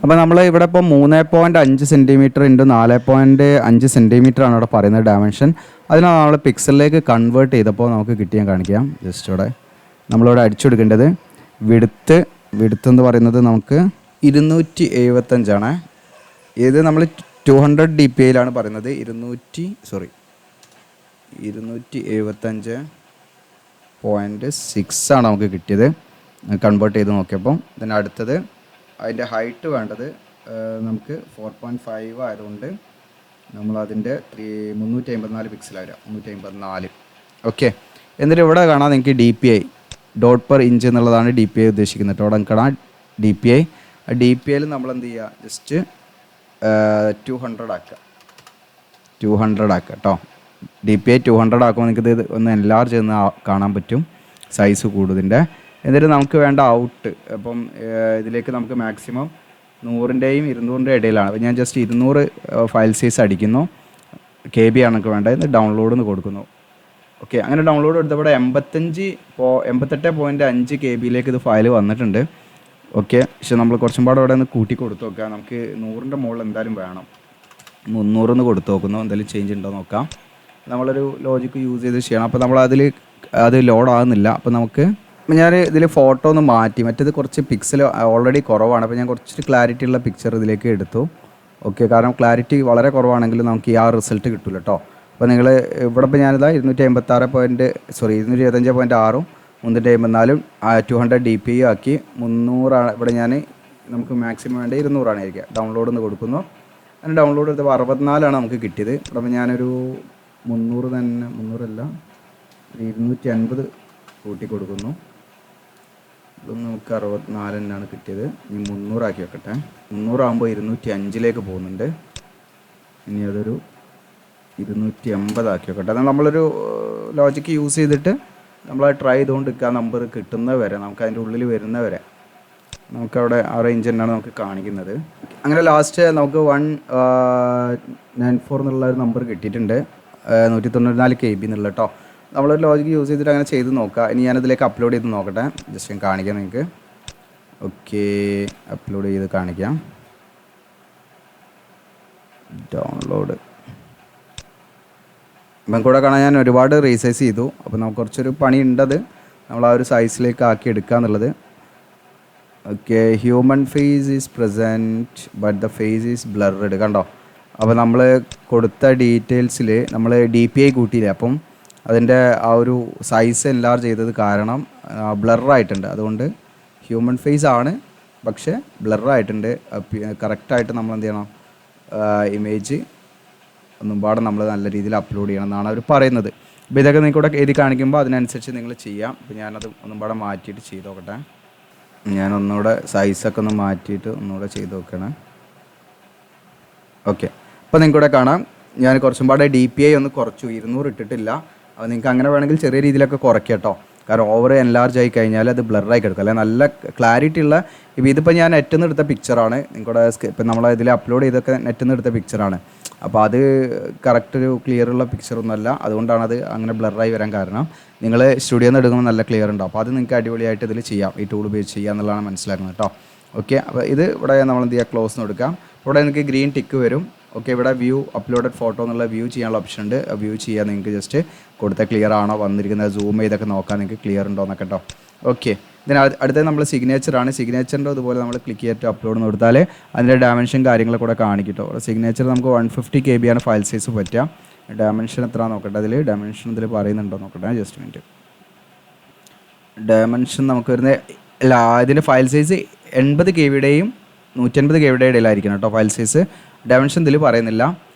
അപ്പോൾ നമ്മൾ ഇവിടെ ഇപ്പോൾ 3.5 സെൻറ്റിമീറ്റർ × 4.5 സെൻറ്റിമീറ്റർ ആണ് ഇവിടെ പറയുന്നത് ഡയമെൻഷൻ. അതിനാണ് നമ്മൾ പിക്സലിലേക്ക് കൺവേർട്ട് ചെയ്തപ്പോൾ നമുക്ക് കിട്ടിയാൽ കാണിക്കാം. ജസ്റ്റ് ഇവിടെ നമ്മളിവിടെ അടിച്ചു കൊടുക്കേണ്ടത് വിഡ്ത്ത് എന്ന് പറയുന്നത് നമുക്ക് 275 ഇത് നമ്മൾ 200 dpi പറയുന്നത്. 275.6 നമുക്ക് കിട്ടിയത് കൺവേർട്ട് ചെയ്ത് നോക്കിയപ്പോൾ. ഇതിന് അടുത്തത് അതിൻ്റെ ഹൈറ്റ് വേണ്ടത് നമുക്ക് 4.5 ആയതുകൊണ്ട് നമ്മളതിൻ്റെ 354 പിക്സലായിരുന്നു, 354. ഓക്കെ, എന്നിട്ട് ഇവിടെ കാണാം നിങ്ങൾക്ക് DPI ./inch എന്നുള്ളതാണ് DPI ഉദ്ദേശിക്കുന്നത്. അവിടെ കാണാം DPI. ആ DPIയിൽ നമ്മൾ എന്ത് ചെയ്യുക, ജസ്റ്റ് 200 ആക്കുക. 200 ആക്കുക കേട്ടോ. DPI 200 ആക്കുമ്പോൾ നിങ്ങൾക്കിത് ഒന്ന് എൻലാർജ് ചെയ്യുന്ന കാണാൻ പറ്റും, സൈസ് കൂടുതലിൻ്റെ. എന്നിട്ട് നമുക്ക് വേണ്ട ഔട്ട്, അപ്പം ഇതിലേക്ക് നമുക്ക് മാക്സിമം 100-ൻ്റെയും 200-ൻ്റെയും ഇടയിലാണ്. അപ്പോൾ ഞാൻ ജസ്റ്റ് 200 ഫയൽ സൈസ് അടിക്കുന്നു. KB ആണ് നമുക്ക് വേണ്ടത്. എന്നിട്ട് ഡൗൺലോഡ് എന്ന് കൊടുക്കുന്നു. ഓക്കെ, അങ്ങനെ ഡൗൺലോഡ് എടുത്തപ്പോൾ 88.5 KB ഇത് ഫയൽ വന്നിട്ടുണ്ട്. ഓക്കെ, പക്ഷെ നമ്മൾ കുറച്ചും പാടെ അവിടെ നിന്ന് കൂട്ടി കൊടുത്തു നോക്കാം. നമുക്ക് 100-ൻ്റെ മുകളിൽ എന്തായാലും വേണം. 300 കൊടുത്തു നോക്കുന്നു, എന്തെങ്കിലും ചേഞ്ച് ഉണ്ടോ നോക്കാം. നമ്മളൊരു ലോജിക്ക് യൂസ് ചെയ്ത് ചെയ്യണം. അപ്പോൾ അത് ലോഡ് ആകുന്നില്ല. അപ്പോൾ നമുക്ക് ഞാൻ ഇതിൽ ഫോട്ടോ ഒന്ന് മാറ്റി, മറ്റേത് കുറച്ച് പിക്സൽ ഓൾറെഡി കുറവാണ്. അപ്പോൾ ഞാൻ കുറച്ച് ക്ലാരിറ്റി ഉള്ള പിക്ചർ ഇതിലേക്ക് എടുത്തു. ഓക്കെ, കാരണം ക്ലാരിറ്റി വളരെ കുറവാണെങ്കിൽ നമുക്ക് ഈ റിസൾട്ട് കിട്ടില്ല കേട്ടോ. അപ്പോൾ നിങ്ങൾ ഇവിടെ ഇപ്പോൾ ഞാനിതാ 225.6 354 200 dpi ആക്കി 300 ഇവിടെ നമുക്ക് മാക്സിമം വേണ്ട 200 ആയിരിക്കുക. ഡൗൺലോഡ് എന്ന് കൊടുക്കുന്നു. അങ്ങനെ ഡൗൺലോഡ് എടുത്തപ്പോൾ 64 നമുക്ക് കിട്ടിയത്. അപ്പോൾ ഞാനൊരു 300 തന്നെ, 300 അല്ല 250 കൂട്ടി കൊടുക്കുന്നു. ഇതൊന്നും നമുക്ക് 64 തന്നെയാണ് കിട്ടിയത്. ഇനി 300 ആക്കി വെക്കട്ടെ. 300 ആകുമ്പോൾ 205 പോകുന്നുണ്ട്. ഇനി അതൊരു 280 ആക്കി വെക്കട്ടെ. എന്നാൽ നമ്മളൊരു ലോജിക്ക് യൂസ് ചെയ്തിട്ട് നമ്മൾ ട്രൈ ചെയ്തുകൊണ്ട് നിൽക്കുക. നമ്പർ കിട്ടുന്നത് വരെ, നമുക്ക് അതിൻ്റെ ഉള്ളിൽ വരുന്ന വരെ നമുക്കവിടെ ആ റേഞ്ച് തന്നെയാണ് നമുക്ക് കാണിക്കുന്നത്. അങ്ങനെ ലാസ്റ്റ് നമുക്ക് 194 എന്നുള്ള ഒരു നമ്പർ കിട്ടിയിട്ടുണ്ട്. 194 KB എന്നുള്ള കേട്ടോ. നമ്മളൊരു ലോജിക്ക് യൂസ് ചെയ്തിട്ട് അങ്ങനെ ചെയ്ത് നോക്കുക. ഇനി ഞാനതിലേക്ക് അപ്ലോഡ് ചെയ്ത് നോക്കട്ടെ. ജസ്റ്റ് ഞാൻ കാണിക്കാം നിങ്ങൾക്ക്. ഓക്കെ, അപ്ലോഡ് ചെയ്ത് കാണിക്കാം. ഡൗൺലോഡ് ഇപ്പം കൂടെ കാണാൻ ഞാൻ ഒരുപാട് റീസൈസ് ചെയ്തു. അപ്പോൾ നമുക്ക് കുറച്ചൊരു പണി ഉണ്ടത് നമ്മൾ ആ ഒരു സൈസിലേക്ക് ആക്കി എടുക്കുക എന്നുള്ളത്. Okay, human face is present but the face is blurred. കണ്ടോ? അപ്പോൾ നമ്മൾ കൊടുത്ത ഡീറ്റെയിൽസിൽ നമ്മൾ DPI കൂട്ടിയില്ലേ, അപ്പം അതിൻ്റെ ആ ഒരു സൈസ് എൻലാർജ് ചെയ്തത് കാരണം ബ്ലറായിട്ടുണ്ട്. അതുകൊണ്ട് ഹ്യൂമൻ ഫേസ് ആണ്, പക്ഷേ ബ്ലറായിട്ടുണ്ട്. കറക്റ്റായിട്ട് നമ്മൾ എന്ത് ചെയ്യണം, ഇമേജ് ഒന്നും പാടെ നമ്മൾ നല്ല രീതിയിൽ അപ്ലോഡ് ചെയ്യണം എന്നാണ് അവർ പറയുന്നത്. അപ്പോൾ ഇതൊക്കെ നിങ്ങൾക്കൂടെ എഴുതി കാണിക്കുമ്പോൾ അതിനനുസരിച്ച് നിങ്ങൾ ചെയ്യാം. അപ്പോൾ ഞാനത് ഒന്നും പാടെ മാറ്റിയിട്ട് ചെയ്ത് നോക്കട്ടെ. ഞാൻ ഒന്നുകൂടെ സൈസൊക്കെ ഒന്ന് മാറ്റിയിട്ട് ഒന്നുകൂടെ ചെയ്ത് നോക്കണം. ഓക്കെ, അപ്പോൾ നിങ്ങൾക്കൂടെ കാണാം ഞാൻ കുറച്ചും പാടെ DPI ഒന്ന് കുറച്ചു, 200 ഇട്ടിട്ടില്ല. അപ്പോൾ നിങ്ങൾക്ക് അങ്ങനെ വേണമെങ്കിൽ ചെറിയ രീതിയിലൊക്കെ കുറയ്ക്കാം കേട്ടോ. കാരണം ഓവർ എൻലാർജ് ആയി കഴിഞ്ഞാൽ അത് ബ്ലറായി കിടക്കും. അല്ലെങ്കിൽ നല്ല ക്ലാരിറ്റി ഉള്ള, ഇതിപ്പോൾ ഞാൻ നെറ്റിൽ നിന്ന് എടുത്ത പിക്ചറാണ്. നിങ്ങളുടെ ഇപ്പം നമ്മൾ ഇതിൽ അപ്ലോഡ് ചെയ്തൊക്കെ നെറ്റിൽ നിന്ന് എടുത്ത പിക്ചറാണ്. അപ്പോൾ അത് കറക്റ്റ് ഒരു ക്ലിയർ ഉള്ള പിക്ചറൊന്നുമല്ല. അതുകൊണ്ടാണ് അത് അങ്ങനെ ബ്ലറായി വരാൻ കാരണം. നിങ്ങൾ സ്റ്റുഡിയോയിൽ നിന്ന് എടുക്കുമ്പോൾ നല്ല ക്ലിയർ ഉണ്ടാവും. അപ്പോൾ അത് നിങ്ങൾക്ക് അടിപൊളിയായിട്ട് ഇതിൽ ചെയ്യാം, ഈ ടൂൾ ഉപയോഗിച്ച് ചെയ്യുക എന്നുള്ളതാണ് മനസ്സിലാക്കുന്നത് കേട്ടോ. ഓക്കെ, അപ്പോൾ ഇത് ഇവിടെ നമ്മൾ എന്ത് ചെയ്യുക, ക്ലോസ് എന്ന് കൊടുക്കാം. ഇവിടെ നിങ്ങൾക്ക് ഗ്രീൻ ടിക്ക് വരും. ഓക്കെ, ഇവിടെ വ്യൂ അപ്ലോഡഡ് ഫോട്ടോ എന്നുള്ള വ്യൂ ചെയ്യാനുള്ള ഓപ്ഷൻ ഉണ്ട്. വ്യൂ ചെയ്യാൻ നിങ്ങൾക്ക് ജസ്റ്റ് കൊടുത്ത ക്ലിയർ ആണോ വന്നിരിക്കുന്നത്, സൂം ചെയ്തൊക്കെ നോക്കാൻ നിങ്ങൾക്ക് ക്ലിയർ ഉണ്ടോ എന്നൊക്കെ കേട്ടോ. ഓക്കെ, ഇതിന് അടുത്തത് നമ്മൾ സിഗ്നേച്ചറാണ്. സിഗ്നേച്ചറിൻ്റെ അതുപോലെ നമ്മൾ ക്ലിക്ക് ചെയ്തിട്ട് അപ്ലോഡ് എന്ന് കൊടുത്താൽ അതിൻ്റെ ഡയമെൻഷൻ കാര്യങ്ങളൊക്കെ കൂടെ കാണിക്കട്ടോ. സിഗ്നേച്ചർ നമുക്ക് 150 KB ആണ് ഫയൽ സൈസ് പറ്റുക. ഡയമെൻഷൻ എത്ര നോക്കട്ടെ, ഡയമെൻഷൻ ഇതിൽ പറയുന്നുണ്ടോ നോക്കട്ടെ, ജസ്റ്റ് മിനിറ്റ്. ഡയമെൻഷൻ നമുക്ക് വരുന്നത് അല്ല, ഇതിൻ്റെ ഫയൽ സൈസ് 80 KB 150 KB ഇടയിലായിരിക്കണം കേട്ടോ ഫയൽ സൈസ്. ഡയമെൻഷൻ ഇതിൽ പറയുന്നില്ല.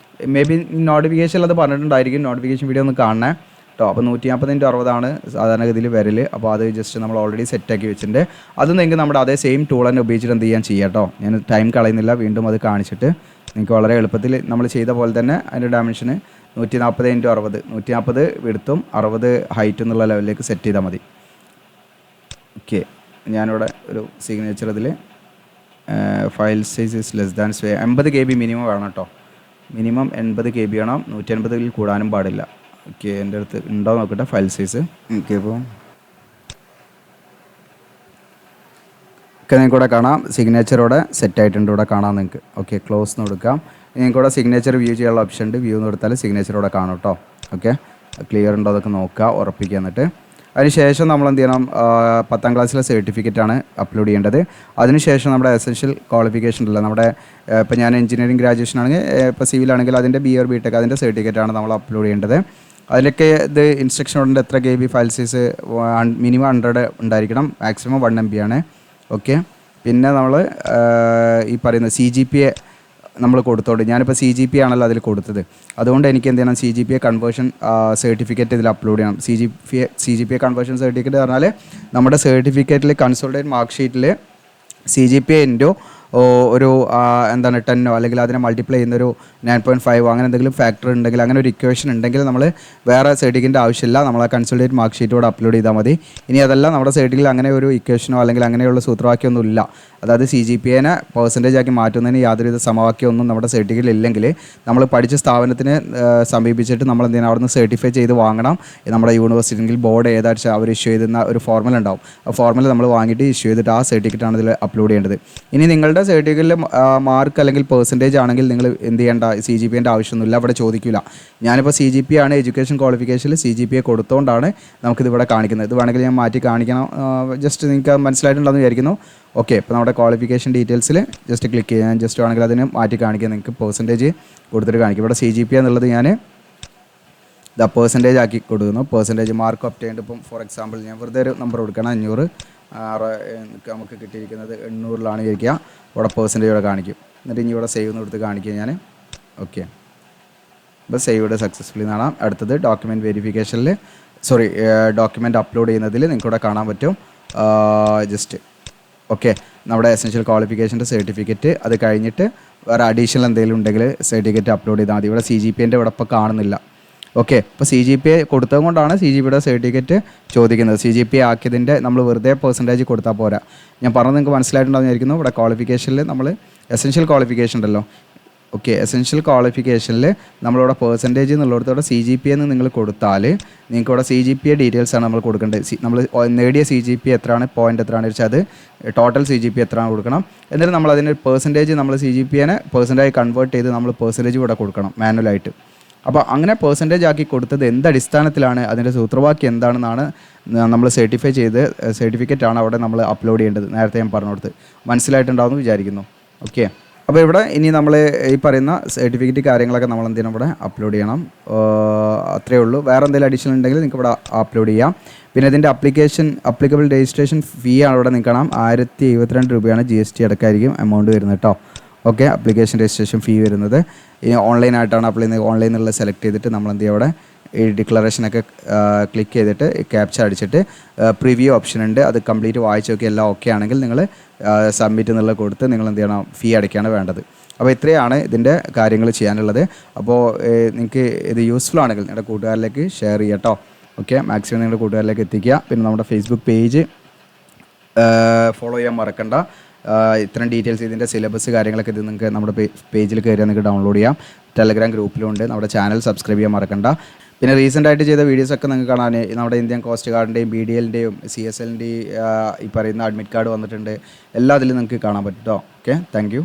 മേ ബി നോട്ടിഫിക്കേഷൻ അത് പറഞ്ഞിട്ടുണ്ടായിരിക്കും, നോട്ടിഫിക്കേഷൻ വീഡിയോ ഒന്ന് കാണണേ കേട്ടോ. അപ്പോൾ 140x60 സാധാരണഗതിയിൽ വരൽ. അപ്പോൾ അത് ജസ്റ്റ് നമ്മൾ ഓൾറെഡി സെറ്റാക്കി വെച്ചിട്ടുണ്ട്. അത് നിങ്ങൾക്ക് നമ്മുടെ അതേ സെയിം ടൂൾ തന്നെ ഉപയോഗിച്ചിട്ട് എന്ത് ചെയ്യാൻ ചെയ്യാം കേട്ടോ. ഞാൻ ടൈം കളയുന്നില്ല, വീണ്ടും അത് കാണിച്ചിട്ട് നിങ്ങൾക്ക് വളരെ എളുപ്പത്തിൽ നമ്മൾ ചെയ്ത പോലെ തന്നെ അതിൻ്റെ ഡയമെൻഷന് 140x60 140 വിഡ്ത്തും 60 ഹൈറ്റ് എന്നുള്ള ലെവലിലേക്ക് സെറ്റ് ചെയ്താൽ മതി. ഓക്കെ, ഞാനിവിടെ ഒരു സിഗ്നേച്ചർ ഇതിൽ file size is less than 80 KB minimum വേണം കേട്ടോ. മിനിമം 80 KB വേണം, 180 കൂടാനും പാടില്ല. ഓക്കെ, എൻ്റെ അടുത്ത് ഉണ്ടോ നോക്കട്ടെ ഫയൽ സൈസ്. ഓക്കെ, അപ്പോൾ ഒക്കെ നിങ്ങൾക്ക് ഇവിടെ കാണാം, സിഗ്നേച്ചറോടെ സെറ്റായിട്ടുണ്ട് ഇവിടെ കാണാം നിങ്ങൾക്ക്. ഓക്കെ, ക്ലോസ് എന്ന് കൊടുക്കാം. നിങ്ങൾക്ക് ഇവിടെ സിഗ്നേച്ചർ വ്യൂ ചെയ്യാനുള്ള ഓപ്ഷൻ ഉണ്ട്, വ്യൂ എന്ന് കൊടുത്താൽ സിഗ്നേച്ചറോടെ കാണും കേട്ടോ. ഓക്കെ, ക്ലിയർ ഉണ്ടോ അതൊക്കെ നോക്കുക, ഉറപ്പിക്കുക. എന്നിട്ട് അതിനുശേഷം നമ്മൾ എന്ത് ചെയ്യണം, 10ാം ക്ലാസ്സിലെ സർട്ടിഫിക്കറ്റാണ് അപ്ലോഡ് ചെയ്യേണ്ടത്. അതിനുശേഷം നമ്മുടെ എസെൻഷ്യൽ ക്വാളിഫിക്കേഷൻ ഉള്ള നമ്മുടെ ഇപ്പോൾ ഞാൻ എഞ്ചിനീയറിംഗ് ഗ്രാജുവേഷൻ ആണെങ്കിൽ, ഇപ്പോൾ സിവിലാണെങ്കിൽ അതിൻ്റെ BA or BTech അതിൻ്റെ സർട്ടിഫിക്കറ്റാണ് നമ്മൾ അപ്ലോഡ് ചെയ്യേണ്ടത്. അതിലൊക്കെ ഇത് ഇൻസ്ട്രക്ഷൻ ഉണ്ട്, എത്ര KB ഫയൽ സൈസ് മിനിമം 100 ഉണ്ടായിരിക്കണം, മാക്സിമം 1 MB ആണ്. ഓക്കെ, പിന്നെ നമ്മൾ ഈ പറയുന്ന CGPA നമ്മൾ കൊടുത്തോണ്ട്, ഞാനിപ്പോൾ CGPA ആണല്ലോ അതിൽ കൊടുത്തത്, അതുകൊണ്ട് എനിക്ക് എന്ത് ചെയ്യണം, CGPA കൺവേർഷൻ സർട്ടിഫിക്കറ്റ് ഇതിൽ അപ്ലോഡ് ചെയ്യണം. CGPA കൺവേർഷൻ സർട്ടിഫിക്കറ്റ് പറഞ്ഞാൽ നമ്മുടെ സർട്ടിഫിക്കറ്റിൽ കൺസോളിഡേറ്റ് മാർക്ക് ഷീറ്റിൽ CGPA ഇൻറ്റു ഒരു എന്താണ് 10 അല്ലെങ്കിൽ അതിനെ മൾട്ടിപ്ലൈ ചെയ്യുന്നൊരു 9.5 അങ്ങനെ എന്തെങ്കിലും ഫാക്ടർ ഉണ്ടെങ്കിൽ, അങ്ങനെ ഒരു ഇക്വേഷൻ ഉണ്ടെങ്കിൽ നമ്മൾ വേറെ സർട്ടിഫിക്കറ്റിൻ്റെ ആവശ്യമില്ല, നമ്മൾ ആ കൺസോളിഡേറ്റ് മാർക്ക് ഷീറ്റോട് അപ്ലോഡ് ചെയ്താൽ മതി. ഇനി അതല്ല നമ്മുടെ സർട്ടിഫിക്കറ്റിൽ അങ്ങനെ ഒരു ഇക്വേഷനോ അല്ലെങ്കിൽ അങ്ങനെയുള്ള സൂത്രവാക്യമൊന്നും ഇല്ല, അതായത് CGPA പെർസെൻറ്റേജ് ആക്കി മാറ്റുന്നതിന് യാതൊരുവിധ സമവാക്യമൊന്നും നമ്മുടെ സർട്ടിഫിക്കറ്റിൽ ഇല്ലെങ്കിൽ നമ്മൾ പഠിച്ച സ്ഥാപനത്തിന് സമീപിച്ചിട്ട് നമ്മൾ എന്ത് ചെയ്യണം, അവിടെ നിന്ന് സർട്ടിഫൈ ചെയ്ത് വാങ്ങണം. നമ്മുടെ യൂണിവേഴ്സിറ്റിയിൽ ബോർഡ് ഏതാഴ്ച അവർ ഇഷ്യൂ ചെയ്യുന്ന ഒരു ഫോർമുല ഉണ്ടാവും, ആ ഫോർമുല നമ്മൾ വാങ്ങിയിട്ട് ഇഷ്യൂ ചെയ്തിട്ട് ആ സർട്ടിഫിക്കറ്റാണ് ഇതിൽ അപ്ലോഡ് ചെയ്യേണ്ടത്. ഇനി നിങ്ങളുടെ സർട്ടിഫിക്കറ്റിൽ മാർക്ക് അല്ലെങ്കിൽ പെർസെൻറ്റേജ് ആണെങ്കിൽ നിങ്ങൾ എന്ത് ചെയ്യേണ്ട, CGPAൻ്റെ ആവശ്യമൊന്നുമില്ല, അവിടെ ചോദിക്കില്ല. ഞാനിപ്പോൾ CGPA ആണ് എഡ്യൂക്കേഷൻ ക്വാളിഫിക്കേഷനിൽ CGPA കൊടുത്തുകൊണ്ടാണ് നമുക്കിത് ഇവിടെ കാണിക്കുന്നത്. ഇത് വേണമെങ്കിൽ ഞാൻ മാറ്റി കാണിക്കണം, ജസ്റ്റ് നിങ്ങൾക്ക് മനസ്സിലായിട്ടുണ്ടെന്ന് വിചാരിക്കുന്നു. ഓക്കെ, ഇപ്പോൾ നമ്മുടെ ക്വാളിഫിക്കേഷൻ ഡീറ്റെയിൽസിൽ ജസ്റ്റ് ക്ലിക്ക് ചെയ്യാൻ, ജസ്റ്റ് വേണമെങ്കിൽ അതിന് മാറ്റി കാണിക്കാം, നിങ്ങൾക്ക് പെർസെൻറ്റേജ് കൊടുത്തിട്ട് കാണിക്കും. ഇവിടെ CGPA എന്നുള്ളത് ഞാൻ പെർസെൻറ്റേജ് ആക്കി കൊടുക്കുന്നു. പെർസെൻറ്റേജ് മാർക്ക് ഒബ്റ്റൈൻഡ്, ഇപ്പം ഫോർ എക്സാമ്പിൾ ഞാൻ വെറുതെ ഒരു നമ്പർ കൊടുക്കണം, 500 നമുക്ക് കിട്ടിയിരിക്കുന്നത് 800 വിചാരിക്കുക. ഇവിടെ പെർസെൻറ്റേജ് ഇവിടെ കാണിക്കും. എന്നിട്ട് ഇനി ഇവിടെ സേവ് എന്ന് കൊടുത്ത് കാണിക്കുക ഞാൻ. ഓക്കെ, ഇപ്പോൾ സേവ്ഡ് സക്സസ്ഫുള്ളി എന്നാണ്. അടുത്തത് ഡോക്യുമെൻറ്റ് വെരിഫിക്കേഷനിൽ ഡോക്യുമെൻറ്റ് അപ്ലോഡ് ചെയ്യുന്നതിൽ നിങ്ങൾക്കിവിടെ കാണാൻ പറ്റും. ജസ്റ്റ് ഓക്കെ, നമ്മുടെ എസെൻഷ്യൽ ക്വാളിഫിക്കേഷൻ്റെ സർട്ടിഫിക്കറ്റ്, അത് കഴിഞ്ഞിട്ട് വേറെ അഡീഷണൽ എന്തെങ്കിലും ഉണ്ടെങ്കിൽ സർട്ടിഫിക്കറ്റ് അപ്ലോഡ് ചെയ്താൽ മതി. ഇവിടെ CGPAൻ്റെ ഇവിടെ ഇപ്പോൾ കാണുന്നില്ല. ഓക്കെ, ഇപ്പോൾ CGPA കൊടുത്തത് കൊണ്ടാണ് CGPAയുടെ സർട്ടിഫിക്കറ്റ് ചോദിക്കുന്നത്. CGPA ആക്കിയതിൻ്റെ നമ്മൾ വെറുതെ പെർസെൻറ്റേജ് കൊടുത്താൽ പോരാ. ഞാൻ പറഞ്ഞത് നിങ്ങൾക്ക് മനസ്സിലായിട്ടുണ്ടാകുന്ന വിചാരിക്കുന്നു. ഇവിടെ ക്വാളിഫിക്കേഷനിൽ നമ്മൾ എസെൻഷ്യൽ ക്വാളിഫിക്കേഷൻ ഉണ്ടല്ലോ. ഓക്കെ, എസെൻഷ്യൽ ക്വാളിഫിക്കേഷനിൽ നമ്മളിവിടെ പെർസെൻറ്റേജ് എന്നുള്ളിടത്തോടെ CGPA എന്ന് നിങ്ങൾ കൊടുത്താൽ നിങ്ങൾക്ക് ഇവിടെ CGPA ഡീറ്റെയിൽസ് ആണ് നമ്മൾ കൊടുക്കേണ്ടത്. നമ്മൾ നേടിയ CGPA എത്രയാണ്, പോയിൻ്റ് എത്രയാണ് വെച്ചാൽ അത് ടോട്ടൽ CGPA എത്രയാണ് കൊടുക്കണം. എന്നിട്ട് നമ്മൾ അതിന് പെർസെൻറ്റേജ് നമ്മൾ CGPAനെ പെർസെൻറ്റേജ് കൺവേർട്ട് ചെയ്ത് നമ്മൾ പെർസെൻറ്റേജ് ഇവിടെ കൊടുക്കണം മാനുവലായിട്ട്. അപ്പോൾ അങ്ങനെ പെർസെൻറ്റേജ് ആക്കി കൊടുത്തത് എന്തടിസ്ഥാനത്തിലാണ്, അതിൻ്റെ സൂത്രവാക്യം എന്താണെന്നാണ് നമ്മൾ സർട്ടിഫൈ ചെയ്ത് സർട്ടിഫിക്കറ്റാണ് അവിടെ നമ്മൾ അപ്ലോഡ് ചെയ്യേണ്ടത്. നേരത്തെ ഞാൻ പറഞ്ഞു കൊടുത്ത് മനസ്സിലായിട്ടുണ്ടാവുമെന്ന് വിചാരിക്കുന്നു. ഓക്കെ, അപ്പോൾ ഇവിടെ ഇനി നമ്മൾ ഈ പറയുന്ന സർട്ടിഫിക്കറ്റ് കാര്യങ്ങളൊക്കെ നമ്മൾ എന്ത് ചെയ്യണം, ഇവിടെ അപ്ലോഡ് ചെയ്യണം. അത്രയേ ഉള്ളൂ. വേറെ എന്തെങ്കിലും അഡീഷണൽ ഉണ്ടെങ്കിൽ നിങ്ങൾക്ക് ഇവിടെ അപ്ലോഡ് ചെയ്യാം. പിന്നെ ഇതിൻ്റെ അപ്ലിക്കബിൾ രജിസ്ട്രേഷൻ ഫീ ആണ് ഇവിടെ നിങ്ങൾക്ക് കാണാം, 1072 രൂപയാണ്. GST അടക്കമായിരിക്കും എമൗണ്ട് വരുന്നത് കേട്ടോ. ഓക്കെ, അപ്ലിക്കേഷൻ രജിസ്ട്രേഷൻ ഫീ വരുന്നത്. ഇനി ഓൺലൈനായിട്ടാണ് അപ്ലൈ ചെയ്യുന്നത്, ഓൺലൈനിലുള്ള സെലക്ട് ചെയ്തിട്ട് നമ്മൾ എന്ത് ചെയ്യുക, അവിടെ ഈ ഡിക്ലറേഷനൊക്കെ ക്ലിക്ക് ചെയ്തിട്ട് ക്യാപ്ചർ അടിച്ചിട്ട് പ്രിവ്യൂ ഓപ്ഷൻ ഉണ്ട്, അത് കംപ്ലീറ്റ് വായിച്ച് നോക്കി എല്ലാം ഓക്കെ ആണെങ്കിൽ നിങ്ങൾ സബ്മിറ്റ് എന്നുള്ളത് കൊടുത്ത് നിങ്ങൾ എന്ത് ചെയ്യണം, ഫീ അടയ്ക്കുകയാണ് വേണ്ടത്. അപ്പോൾ ഇത്രയാണ് ഇതിൻ്റെ കാര്യങ്ങൾ ചെയ്യാനുള്ളത്. അപ്പോൾ നിങ്ങൾക്ക് ഇത് യൂസ്ഫുൾ ആണെങ്കിൽ നിങ്ങളുടെ കൂട്ടുകാരിലേക്ക് ഷെയർ ചെയ്യുക കേട്ടോ. ഓക്കെ, മാക്സിമം നിങ്ങളുടെ കൂട്ടുകാരിലേക്ക് എത്തിക്കുക. പിന്നെ നമ്മുടെ ഫേസ്ബുക്ക് പേജ് ഫോളോ ചെയ്യാൻ മറക്കണ്ട. ഇത്തരം ഡീറ്റെയിൽസ്, ഇതിൻ്റെ സിലബസ് കാര്യങ്ങളൊക്കെ ഇത് നിങ്ങൾക്ക് നമ്മുടെ പേജിൽ കയറിയാൽ നിങ്ങൾക്ക് ഡൗൺലോഡ് ചെയ്യാം. ടെലഗ്രാം ഗ്രൂപ്പിലുണ്ട്. നമ്മുടെ ചാനൽ സബ്സ്ക്രൈബ് ചെയ്യാൻ മറക്കണ്ട. പിന്നെ റീസെൻ്റായിട്ട് ചെയ്ത വീഡിയോസൊക്കെ നിങ്ങൾക്ക് കാണാൻ നമ്മുടെ ഇന്ത്യൻ കോസ്റ്റ് ഗാർഡിൻ്റെയും BDLൻ്റെയും CSLൻ്റെയും ഈ പറയുന്ന അഡ്മിറ്റ് കാർഡ് വന്നിട്ടുണ്ട്. എല്ലാ അതിലും നിങ്ങൾക്ക് കാണാൻ പറ്റും കേട്ടോ. Okay, thank you.